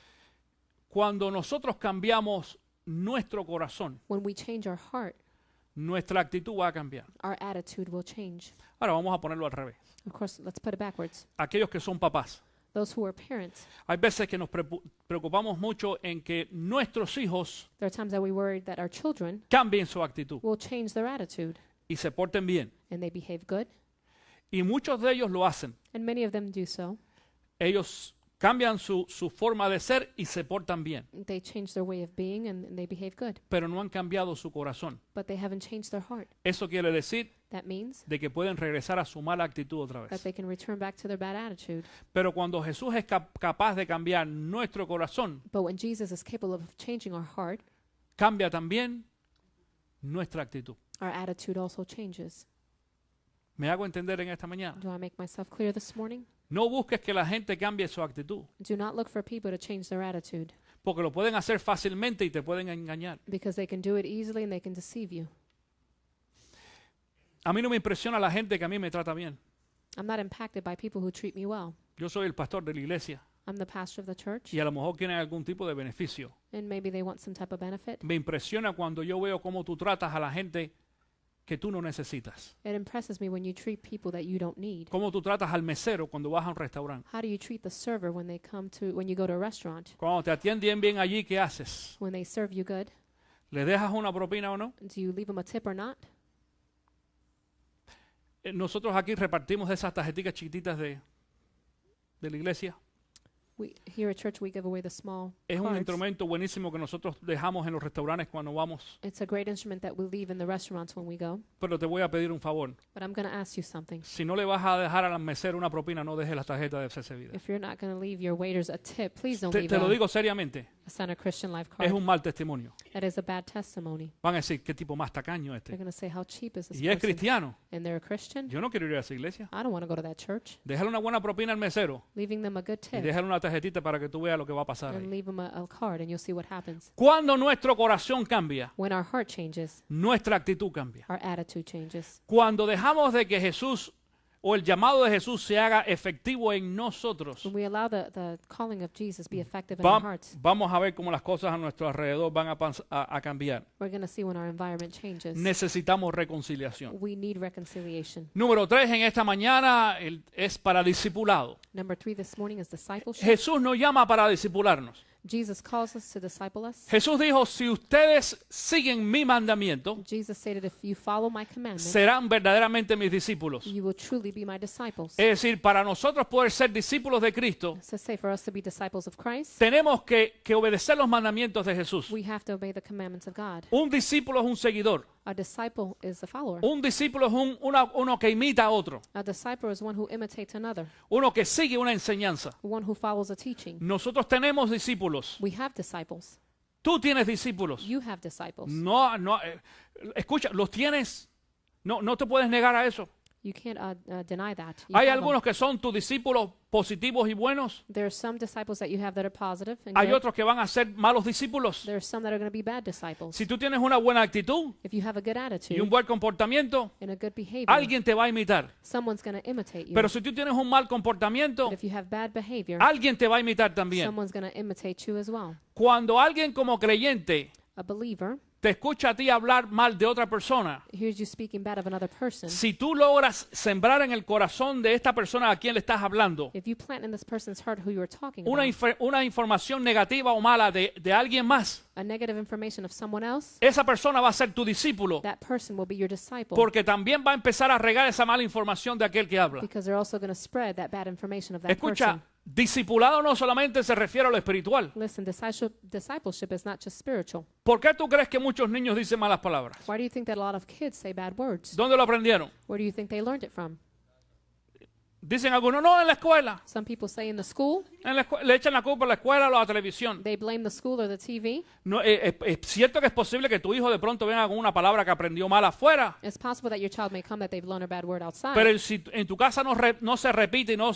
Cuando nosotros cambiamos nuestro corazón,
When we change our heart,
nuestra actitud va a cambiar.
our attitude will change.
Ahora vamos a ponerlo al revés.
Of course, let's put it backwards.
Aquellos que son papás,
Those who are parents,
hay veces que nos preocupamos mucho en que nuestros hijos
there are times that we worry that our children
cambien su actitud
will change their attitude
y se porten bien.
and they behave good,
Y muchos de ellos lo hacen.
and many of them do so.
Ellos cambian su forma de ser y se portan bien,
They change their way of being and they behave good,
pero no han cambiado su corazón.
but they haven't changed their heart.
Eso quiere decir
That means
de que pueden regresar a su mala actitud otra
that
vez.
they can return back to their bad attitude.
Pero cuando Jesús es capaz de cambiar nuestro corazón,
But when Jesus is capable of changing our heart,
cambia también nuestra actitud.
our attitude also changes.
¿Me hago entender en esta mañana?
Do I make myself clear this morning?
No busques que la gente cambie su actitud,
Do not look for people to change their attitude
porque lo pueden hacer fácilmente y te pueden engañar.
because they can do it easily and they can deceive you.
A mí no me impresiona la gente que a mí me trata bien.
I'm not impacted by people who treat me well.
Yo soy el pastor de la iglesia
I'm the pastor of the church,
y a lo mejor quieren algún tipo de beneficio.
and maybe they want some type of benefit.
Me impresiona cuando yo veo cómo tú tratas a la gente que tú no necesitas.
It impresses me when you treat people that you don't need.
Cómo tú tratas al mesero cuando vas a un restaurante.
How do you treat the server when you go to a restaurant?
Cuando te atienden bien allí, ¿qué haces?
When they serve you good,
¿Le dejas una propina o no?
do you leave them a tip or not?
Nosotros aquí repartimos esas tarjeticas chiquititas de la iglesia.
Here at church, we give away the small
Es un
cards.
instrumento buenísimo que nosotros dejamos en los restaurantes cuando vamos.
It's a great instrument that we leave in the restaurants when we go.
Pero te voy a pedir un favor.
But I'm going to ask you something.
Si no le vas a dejar al mesero una propina, no dejes las tarjetas de CC Vida.
If you're not going to leave your waiters a tip, please don't leave
Te lo
a
digo seriamente.
Center Christian Life
Es
card.
un mal testimonio.
That is a bad testimony.
Van a decir, ¿qué tipo más tacaño
They're
este?
going to say, how cheap is this
Y es
person?
cristiano.
And they're a Christian?
Yo no quiero ir a esa iglesia.
I don't want to go to that church.
Déjale una buena propina al mesero
Leaving them a good
y
tip
déjale una tarjetita para que tú veas lo que va a pasar
and
ahí.
leave them a card and you'll see what happens.
Cuando nuestro corazón cambia,
When our heart changes,
nuestra actitud cambia.
our attitude changes.
Cuando dejamos de que Jesús o el llamado de Jesús se haga efectivo en nosotros,
when we allow the calling of Jesus be effective in our hearts,
vamos a ver cómo las cosas a nuestro alrededor van a cambiar.
we're going to see when our environment changes.
Necesitamos reconciliación.
We need reconciliation.
Número 3 en esta mañana es para discipulado.
Number 3 this morning is discipleship.
Jesús nos llama para discipularnos.
Jesus calls us to disciple us.
Jesús dijo, si ustedes siguen mi mandamiento,
Jesus stated, if you follow my commandments,
serán verdaderamente mis discípulos.
you will truly be my disciples.
Es decir, para nosotros poder ser discípulos de Cristo,
So say for us to be disciples of Christ,
tenemos que obedecer los mandamientos de Jesús.
we have to obey the commandments of God.
Un discípulo es un seguidor.
A disciple is a follower.
Un discípulo es uno que imita a otro.
A disciple is one who imitates another,
Uno que sigue una enseñanza.
one who follows a teaching.
Nosotros tenemos discípulos.
We have disciples.
Tú tienes discípulos.
You have disciples.
Escucha, los tienes. No te puedes negar a eso.
You can't deny that. You
Hay
have them.
algunos que son tus discípulos positivos y buenos.
There are some disciples that you have that are positive and
Hay
good.
otros que van a ser malos discípulos.
There are some that are going to be bad disciples.
Si tú tienes una buena actitud
If you have a good
y
attitude
un buen comportamiento,
and a good behavior,
alguien te va a imitar.
someone's going to imitate you.
Pero si tú tienes un mal comportamiento,
But if you have bad behavior,
alguien te va a imitar también.
someone's going to imitate you as well.
Cuando alguien como creyente
A believer
te escucha a ti hablar mal de otra persona,
hears you speaking bad of another person.
si tú logras sembrar en el corazón de esta persona a quien le estás hablando
If you plant in this person's heart who you are talking
una,
about
una información negativa o mala de alguien más,
a negative information of someone else,
esa persona va a ser tu discípulo
that person will be your disciple
porque también va a empezar a regar esa mala información de aquel que habla.
because they're also going to spread that bad information of that
Escucha,
person.
discipulado no solamente se refiere a lo espiritual.
Listen, discipleship is not just spiritual.
¿Por qué tú crees que muchos niños dicen malas palabras?
Why do you think that a lot of kids say bad words?
¿Dónde lo aprendieron?
Where do you think they learned it from?
Dicen algunos, no, en la escuela.
Some people say in the school.
Le echan la culpa a la escuela o a la televisión.
They blame the school or the TV.
No, es cierto que es posible que tu hijo de pronto venga con una palabra que aprendió mal afuera,
It's possible that your child may come that they've learned a bad word outside.
pero si en tu casa no se repite y no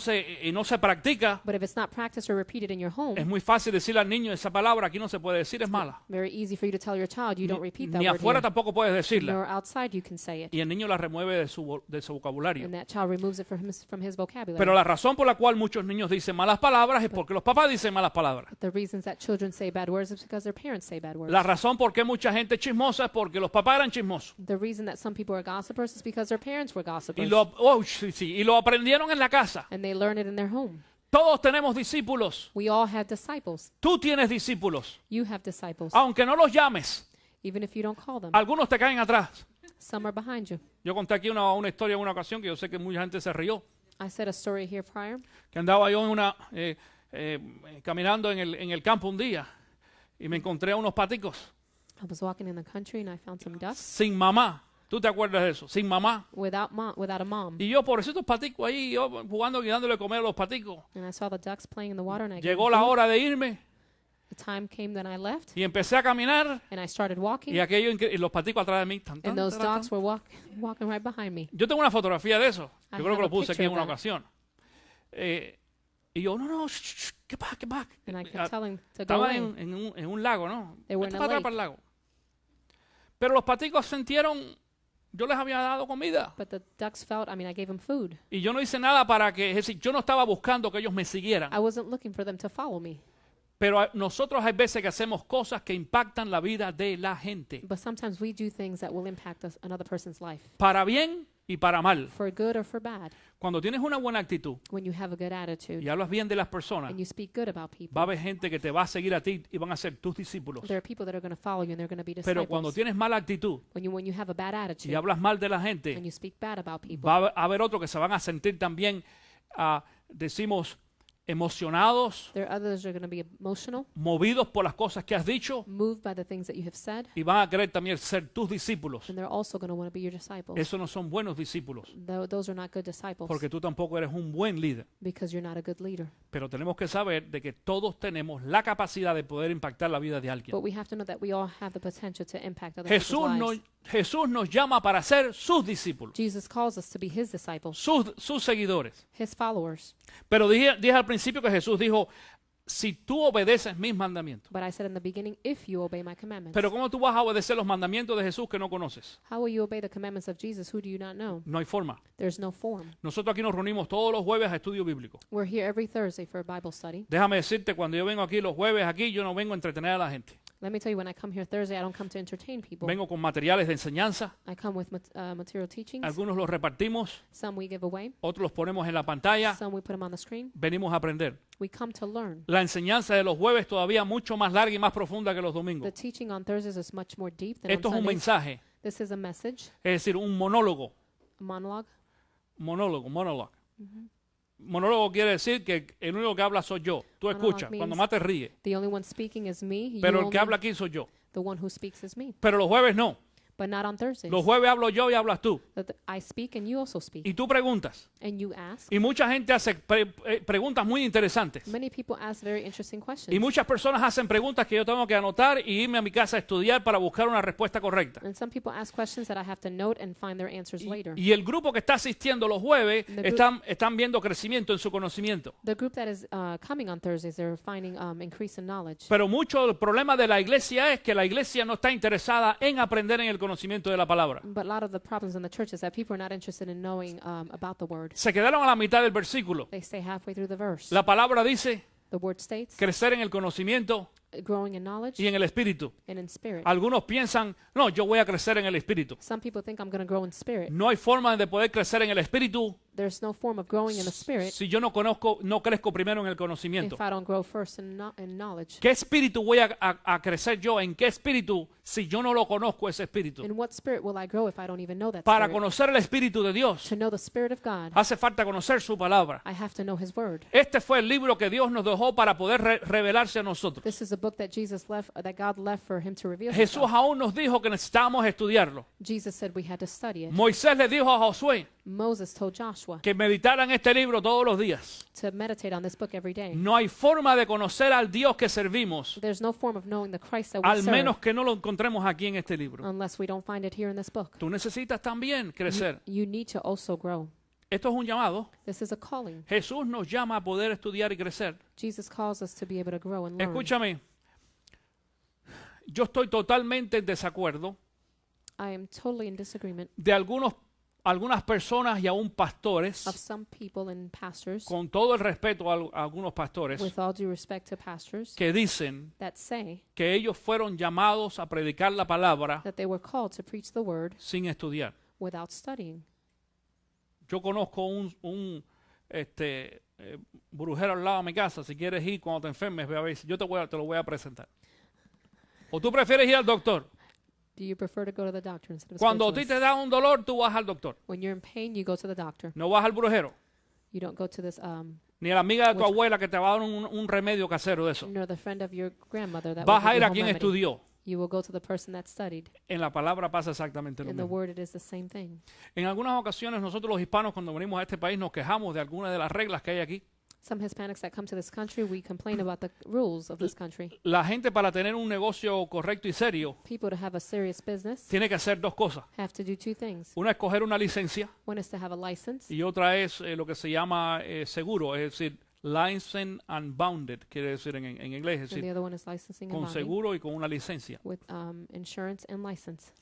se practica,
But if it's not practiced or repeated in your home,
es muy fácil decirle al niño esa palabra aquí no se puede decir, es mala.
very easy for you to tell your child you don't repeat that
Ni
word
afuera
here.
tampoco puedes decirla.
Nor outside you can say it.
Y el niño la remueve de su vocabulario.
And that child removes it from his vocabulary.
Pero la razón por la cual muchos niños dicen malas palabras es porque los papás dicen malas palabras.
The reasons that children say bad words is because their parents say bad words.
La razón por qué mucha gente es chismosa es porque los papás eran chismosos.
The reason that some people are gossipers is because their parents were gossipers.
Y lo aprendieron en la casa.
And they learn it in their home.
Todos tenemos discípulos.
We all have disciples.
Tú tienes discípulos.
You have disciples.
Aunque no los llames,
Even if you don't call them.
algunos te caen atrás.
Some are behind you.
Yo conté aquí una historia en una ocasión que yo sé que mucha gente se rió.
I said a story here prior.
Que andaba yo caminando en el campo un día y me encontré a unos paticos
I was walking in the country and I found some ducks
sin mamá. ¿Tú te acuerdas de eso? Sin mamá.
without a mom.
Y yo, pobrecitos paticos ahí, yo jugando y dándole de comer a los paticos.
And I saw the ducks playing in the water and I gave
Llegó
them
la
food.
hora de irme
The time came that I left
y empecé a caminar
and I started walking
y y los paticos atrás de mí. Tan, tan,
and those
tan, tan.
dogs were walking right behind me.
Yo tengo una fotografía de eso.
I
Yo creo
have
que lo
a
puse aquí
picture
en una
of that.
ocasión. Y yo, no, get back, get back.
And I kept telling to go
Estaban
away.
en un lago, ¿no?
They were
Vete
in a
para atrás
lake.
para el lago. Pero los paticos sintieron, yo les había dado comida.
But the ducks felt, I gave them food.
Y yo no hice nada es decir, yo no estaba buscando que ellos me siguieran.
I wasn't looking for them to follow me.
Pero nosotros hay veces que hacemos cosas que impactan la vida de la gente.
But sometimes we do things that will impact another person's life,
Para bien y para mal.
for good or for bad.
Cuando tienes una buena actitud
When you have a good attitude
y hablas bien de las personas,
and you speak good about people,
va a haber gente que te va a seguir a ti y van a ser tus discípulos.
there are people that are going to follow you and they're going to be
Pero cuando
disciples.
tienes mala actitud
When you have a bad
y
attitude
hablas mal de la
and
gente,
you speak bad about people,
va a haber otros que se van a sentir también, decimos, emocionados,
there are others that are going to be emotional,
movidos por las cosas que has dicho
moved by the things that you have said,
y van a querer también ser tus discípulos.
and they're also going to want to be your disciples.
Esos no son buenos discípulos
Those are not good disciples
porque tú tampoco eres un buen líder.
because you're not a good leader.
Pero tenemos que saber de que todos tenemos la capacidad de poder impactar la vida de alguien.
But we have to know that we all have the potential to impact other people's lives.
Jesús nos llama para ser sus discípulos,
Jesus calls us to be his disciples,
sus seguidores.
his followers.
Pero dije al principio que Jesús dijo, si tú obedeces mis mandamientos.
But I said in the beginning, if you obey my commandments.
Pero ¿cómo tú vas a obedecer los mandamientos de Jesús que no conoces?
How will you obey the commandments of Jesus who do you not know?
No hay forma.
There's no form.
Nosotros aquí nos reunimos todos los jueves a estudio bíblico.
We're here every Thursday for a Bible study.
Déjame decirte, cuando yo vengo aquí los jueves, aquí yo no vengo a entretener a la gente.
Let me tell you, when I come here Thursday, I don't come to entertain people.
Vengo con materiales de enseñanza.
I come with material teachings.
Algunos los repartimos,
Some we give away.
otros los ponemos en la pantalla.
Some we put them on the screen.
Venimos a aprender.
We come to learn.
La enseñanza de los jueves todavía mucho más larga y más profunda que los
The
domingos.
teaching on Thursdays is much more deep than
Esto
on
es un
Sundays.
mensaje,
This is a message,
es decir, un monólogo.
a monologue.
Monólogo. Monólogo quiere decir que el único que habla soy yo. Tú
Monologue
escuchas,
means-
cuando más te ríes.
The only one speaking is me. You
Pero el que
only-
habla aquí soy yo.
The one who speaks is me.
Pero los jueves no.
But not on Thursdays.
Los jueves hablo yo y hablas tú.
I speak and you also speak.
Y tú preguntas.
And you ask.
Y mucha gente hace preguntas muy interesantes.
Many people ask very interesting questions.
Y muchas personas hacen preguntas que yo tengo que anotar y irme a mi casa a estudiar para buscar una respuesta correcta.
And some people ask questions that I have to note and find their answers later.
Y el grupo que está asistiendo los jueves están viendo crecimiento en su conocimiento.
The group that is coming on Thursdays, they're finding increase in knowledge.
Pero mucho del problema de la iglesia es que la iglesia no está interesada en aprender en el conocimiento de la palabra.
But a lot of the problems in the church is that people are not interested in knowing about the word.
Se quedaron a la mitad del versículo.
They stay halfway through the verse.
La palabra dice
The word states,
crecer en el conocimiento
growing in knowledge
y en el espíritu.
and in spirit.
Algunos piensan, no, yo voy a crecer en el espíritu.
Some people think I'm going to grow in spirit.
No hay forma de poder crecer en el espíritu
There's no form of growing in the spirit
si yo no crezco primero en el conocimiento.
if I don't grow first in knowledge.
¿Qué espíritu voy a crecer yo? ¿En qué espíritu si yo no lo conozco ese espíritu?
In what spirit will I grow if I don't even know that
Para
spirit?
conocer el espíritu de Dios
To know the spirit of God,
hace falta conocer su palabra.
I have to know his word.
Este fue el libro que Dios nos dejó para poder revelarse a nosotros.
This is a book that Jesus left, that God left for him to reveal
Jesús
himself.
aún nos dijo que necesitábamos estudiarlo.
Jesus said we had to study it.
Moisés le dijo a Josué
Moses told Joshua
que meditaran este libro todos los días.
to meditate on this book every day.
No hay forma de conocer al Dios que servimos,
There's no form of knowing the Christ that we
al
serve
menos que no lo encontremos aquí en este libro.
unless we don't find it here in this book.
Tú necesitas también crecer.
You need to also grow.
Esto es un llamado.
This is a calling.
Jesús nos llama a poder estudiar y crecer.
Jesus calls us to be able to grow and learn.
Escúchame, yo estoy totalmente en desacuerdo
I am totally in disagreement
de algunas personas y aún pastores,
of some people and pastors,
con todo el respeto a algunos pastores,
with all due respect to pastors,
que dicen
that say
que ellos fueron llamados a predicar la palabra
that they were called to preach the word
sin estudiar.
without studying.
Yo conozco un brujero al lado de mi casa. Si quieres ir cuando te enfermes, ve a ver, yo te lo voy a presentar. ¿O tú prefieres ir al doctor?
Do you prefer to go to the doctor instead of a
Cuando a ti
spiritualist?
te da un dolor, tú vas al doctor.
When you're in pain, you go to the doctor.
No vas al brujero.
You don't go to this,
Ni a la amiga de tu
Which-
abuela que te va a dar un remedio casero de eso.
nor the friend of your grandmother that
Vas
will
a
give
ir
you
a
home
quien
remedy.
estudió.
You will go to the person that studied.
En la palabra pasa exactamente lo
In the
mismo.
word, it is the same thing.
En algunas ocasiones nosotros los hispanos cuando venimos a este país nos quejamos de algunas de las reglas que hay aquí.
Some Hispanics that come to this country, we complain about the rules of this country.
La gente para tener un negocio correcto y serio
People to have a serious business
tiene que hacer dos cosas.
have to do two things.
Una es coger una licencia
One is to have a license,
y otra es lo que se llama seguro, es decir, license and bounded, quiere decir en inglés, es
and the
decir,
other one is licensing and
con
bonding
seguro y con una licencia.
with insurance and license.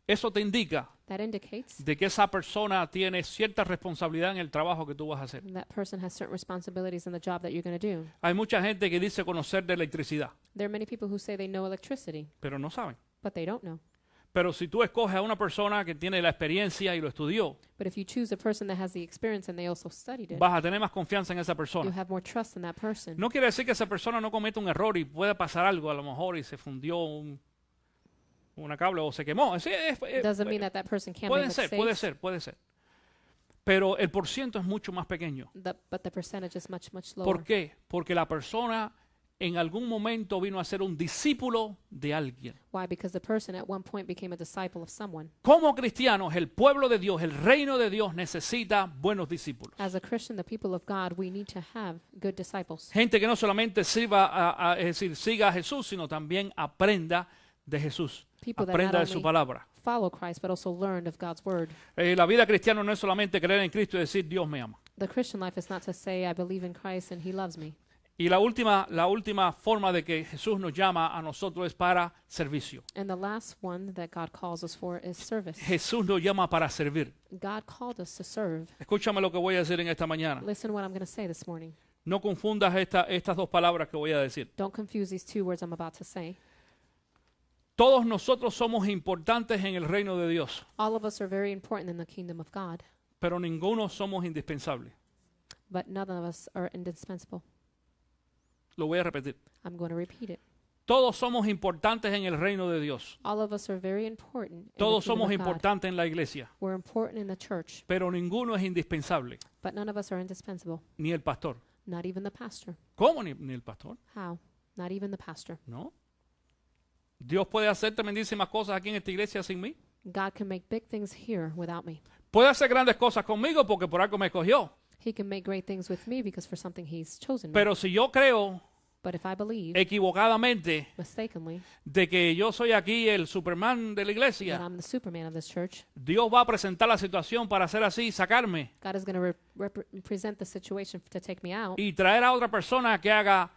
Eso te indica
That indicates
de que esa persona tiene cierta responsabilidad en el trabajo que tú vas a hacer.
that person has certain responsibilities in the job that you're going to do.
Hay mucha gente que dice conocer de electricidad,
There are many people who say they know electricity,
pero no saben.
but they don't know.
Pero si tú escoges a una persona que tiene la experiencia y lo estudió,
But if you choose a person that has the experience and they also studied it,
vas a tener más confianza en esa
you
persona.
have more trust in that person.
No quiere decir que esa persona no cometa un error y pueda pasar algo a lo mejor y se fundió una cable o se quemó.
Doesn't mean that that person can't
Puede
make
ser,
mistakes,
puede ser. Pero el porciento es mucho más pequeño.
but the percentage is much, much lower.
¿Por qué? Porque la persona en algún momento vino a ser un discípulo de alguien.
Why? Because the person at one point became a disciple of someone.
Como cristianos, el pueblo de Dios, el reino de Dios necesita buenos discípulos.
As a Christian, the people of God, we need to have good disciples.
Gente que no solamente es decir, siga a Jesús, sino también aprenda de Jesús.
People that
Aprenda
not
de su
only
palabra.
follow Christ, but also learned of God's word.
La vida cristiana no es solamente creer en Cristo y decir Dios me ama.
The Christian life is not to say, I believe in Christ and he loves me.
Y la última forma de que Jesús nos llama a nosotros es para servicio.
And the last one that God calls us for is service.
Jesús nos llama para servir.
God called us to serve.
Escúchame lo que voy a decir en esta mañana.
Listen what I'm going to say this morning.
No confundas estas dos palabras que voy a decir.
Don't confuse these two words I'm about to say.
Todos nosotros somos importantes en el reino de Dios,
All of us are very important in the kingdom of God,
pero ninguno somos indispensables.
but none of us are indispensable.
Lo voy a repetir.
I'm going to repeat it.
Todos somos importantes en el reino de Dios.
All of us are very important in
Todos
the kingdom
somos
of God.
importantes en la iglesia,
We're important in the church,
pero ninguno es indispensable,
but none of us are indispensable.
ni el pastor.
Not even the pastor.
¿Cómo ni el pastor?
How? Not even the pastor.
No. Dios puede hacer tremendísimas cosas aquí en esta iglesia sin mí.
God can make big things here without me.
Puede hacer grandes cosas conmigo porque por algo me escogió.
He can make great things with me because for something he's chosen me.
Pero si yo creo
But if I believe
equivocadamente
mistakenly
de que yo soy aquí el Superman de la
that
iglesia,
I'm the Superman of this church,
Dios va a presentar la situación para hacer así, sacarme
God is going to represent the situation to take me out
y traer a otra persona que haga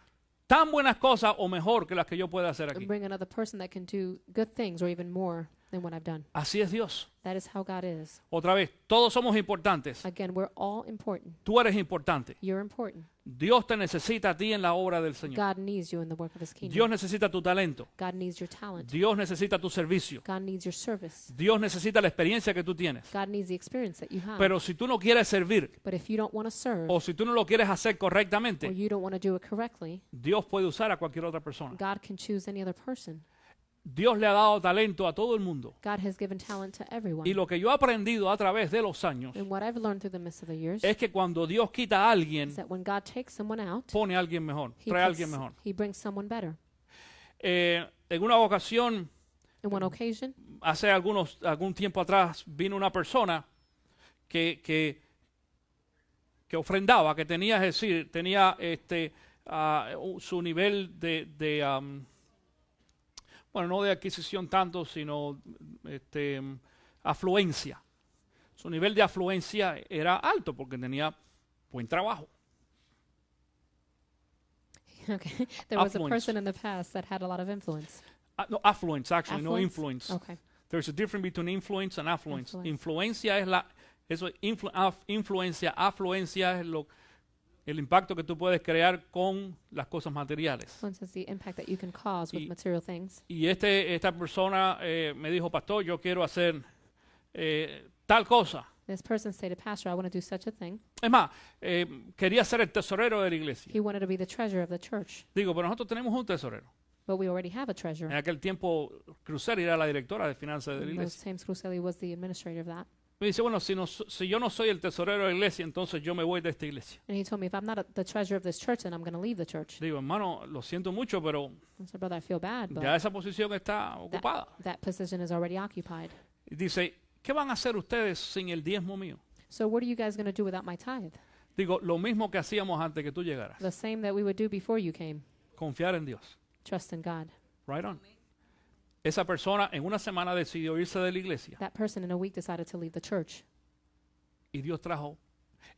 tan buenas cosas o mejor que las que yo pueda hacer
and
aquí.
bring another person that can do good things or even more than what I've done.
Así es Dios.
That is how God is.
Otra vez, todos somos importantes.
Again, we're all important.
Tú eres importante.
You're important.
Dios te necesita a ti en la obra del Señor.
God needs you in the work of his kingdom.
Dios necesita tu talento.
God needs your talent.
Dios necesita tu servicio.
God needs your service.
Dios necesita la experiencia que tú tienes.
God needs the experience that you have.
Pero si tú no quieres servir
But if you don't want to serve
o si tú no lo quieres hacer
or
correctamente,
you don't want to do it correctly,
Dios puede usar a cualquier otra persona.
God can choose any other person.
Dios le ha dado talento a todo el mundo.
God has given talent to everyone.
Y lo que yo he aprendido a través de los años
And what I've learned through the midst of the years
es que cuando Dios quita a alguien,
is that when God takes someone out,
pone a alguien mejor,
he,
trae a
puts-
alguien mejor.
he brings someone better.
En una ocasión,
In one occasion,
hace algún tiempo atrás, vino una persona que ofrendaba, que tenía, es decir, tenía su nivel bueno, no de adquisición tanto, sino afluencia. Su nivel de afluencia era alto porque tenía buen trabajo.
okay, there was a
Affluence.
person in the past that had a lot of influence.
No, affluence, actually, no
Affluence?
influence.
Okay.
There's a difference between influence and affluence.
Affluence.
Influencia es influencia, afluencia es el impacto que tú puedes crear con las cosas materiales.
Influence is the impact that you can cause with
Y-
material things.
Y esta persona me dijo, pastor, yo quiero hacer tal cosa.
This person stated, Pastor, I want to do such a thing.
Es más, quería ser el tesorero de la iglesia.
He wanted to be the treasurer of the church.
Digo, pero nosotros tenemos un tesorero.
But we already have a
En
treasurer.
aquel tiempo, Cruceri era la directora de finanzas de la
In those
iglesia.
times, Cruseli was the administrator of that.
Me dice, bueno, si yo no soy el tesorero de la iglesia, entonces yo me voy de esta iglesia.
And he told me, if I'm not the treasurer of this church, then I'm going to leave the church.
Digo, hermano, lo siento mucho, pero
I said, brother, I feel bad, but
ya esa posición está ocupada.
that position is already occupied.
Y dice, ¿qué van a hacer ustedes sin el diezmo mío?
So what are you guys going to do without my tithe?
Digo, lo mismo que hacíamos antes que tú llegaras.
The same that we would do before you came.
Confiar en Dios.
Trust in God.
Right on. Esa persona en una semana decidió irse de la iglesia
That person in a week decided to leave the church.
y Dios trajo.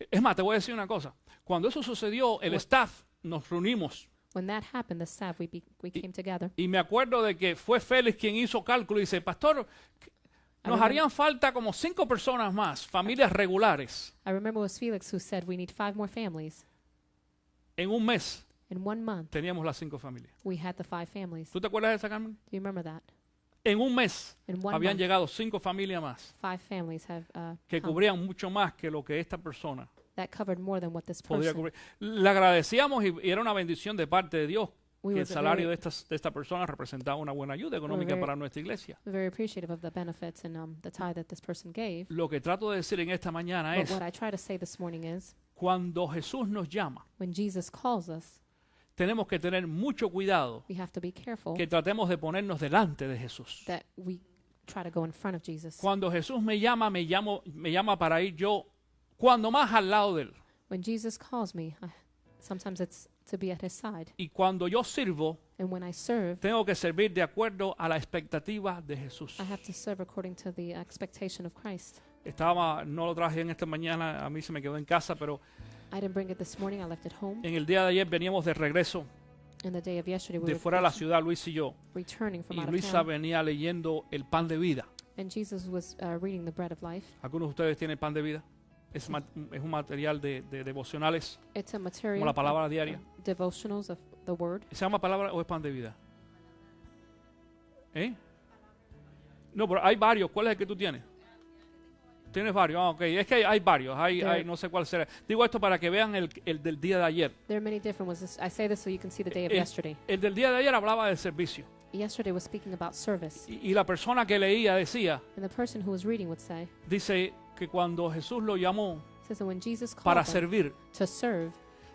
Es más, te voy a decir una cosa. Cuando eso sucedió, el staff nos reunimos
When that happened, the staff, we came together.
y me acuerdo de que fue Félix quien hizo cálculo y dice, pastor, nos harían falta como 5 personas más, familias regulares,
I remember it was Felix who said, we need 5 more families.
en un mes.
In 1 month,
Teníamos las 5 familias.
we had the 5 families.
¿Tú te acuerdas de esa, Carmen?
Do you remember that?
En un mes
In 1
habían
month,
llegado 5 familias más
5 families have
que
come.
cubrían mucho más que lo que esta persona
That covered more than what this
podría
person.
cubrir. Le agradecíamos y era una bendición de parte de Dios
We
que
were
el salario
very,
de esta persona representaba una buena ayuda económica
very-
para nuestra iglesia.
very appreciative of the benefits and the tithe that this person gave.
Lo que trato de decir en esta mañana
But
es,
what I try to say this morning is,
cuando Jesús nos llama,
when Jesus calls us,
tenemos que tener mucho cuidado
we have to be careful
que tratemos de ponernos delante de Jesús.
that we try to go in front of Jesus.
Cuando Jesús me llama para ir yo cuando más al lado de él.
When Jesus calls me, sometimes it's to be at his side.
Y cuando yo sirvo,
And when I serve,
tengo que servir de acuerdo a la expectativa de Jesús.
I have to serve according to the expectation of Christ.
No lo traje en esta mañana, a mí se me quedó en casa, pero
I didn't bring it this morning. I left it home.
En el día de ayer veníamos de regreso
And the day of yesterday, we
de
were
fuera de la ciudad, Luis y yo.
returning from
Y
out of
Luisa
town.
venía leyendo el pan de vida.
And Jesus was reading the bread of life.
¿Algunos de ustedes tienen pan de vida? Es un material de devocionales,
It's a material
como la palabra
of,
diaria.
devotionals of the word.
¿Se llama palabra o es pan de vida? ¿Eh? No, pero hay varios. ¿Cuál es el que tú tienes? Tienes varios. Ah, ok. Es que hay varios. Hay no sé cuál será. Digo esto para que vean el del día de ayer.
There are many different ones. I say this so you can see the day of
El-
yesterday.
El del día de ayer hablaba del servicio.
Yesterday was speaking about service.
Y la persona que leía decía,
And the person who was reading would say,
dice que cuando Jesús lo llamó
says that when Jesus called
para
them
servir,
to serve,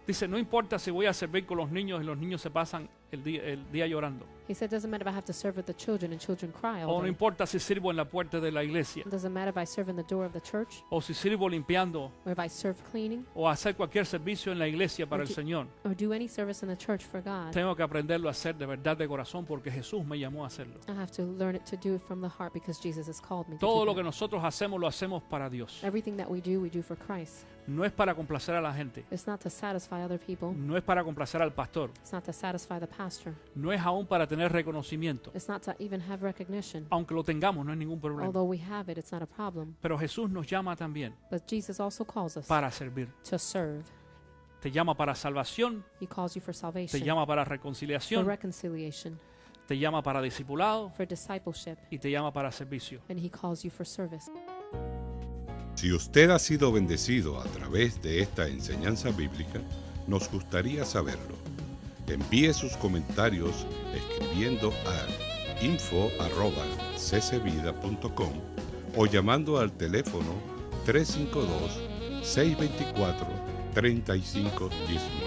dice, no importa si voy a servir con los niños y los niños se pasan el día llorando.
he said, doesn't matter if I have to serve with the children and children cry
O
all
no
day.
importa si sirvo en la puerta de la iglesia.
It doesn't matter if I serve in the door of the church
O si sirvo limpiando.
or if I serve cleaning
O hacer cualquier servicio en la iglesia para el Señor.
or do any service in the church for God.
Tengo que aprenderlo a hacer de verdad de corazón porque Jesús me llamó a hacerlo.
I have to learn it to do it from the heart because Jesus has called me to
Todo
do
lo
that.
que nosotros hacemos lo hacemos para Dios.
Everything that we do for Christ.
No es para complacer a la gente.
It's not to satisfy other people.
No es para complacer al pastor.
It's not to satisfy the pastor.
No es aún para tener reconocimiento.
It's not to even have recognition.
Aunque lo tengamos, no hay ningún problema.
Although we have it, it's not a problem.
Pero Jesús nos llama también
But Jesus also calls us
para servir.
to serve.
Te llama para salvación,
He calls you for
te
salvation,
llama para
for
reconciliación,
reconciliation,
te llama para discipulado
for discipleship,
y te llama para servicio.
and He calls you for service.
Si usted ha sido bendecido a través de esta enseñanza bíblica, nos gustaría saberlo. Envíe sus comentarios escribiendo a info@ccvida.com o llamando al teléfono 352-624-3519.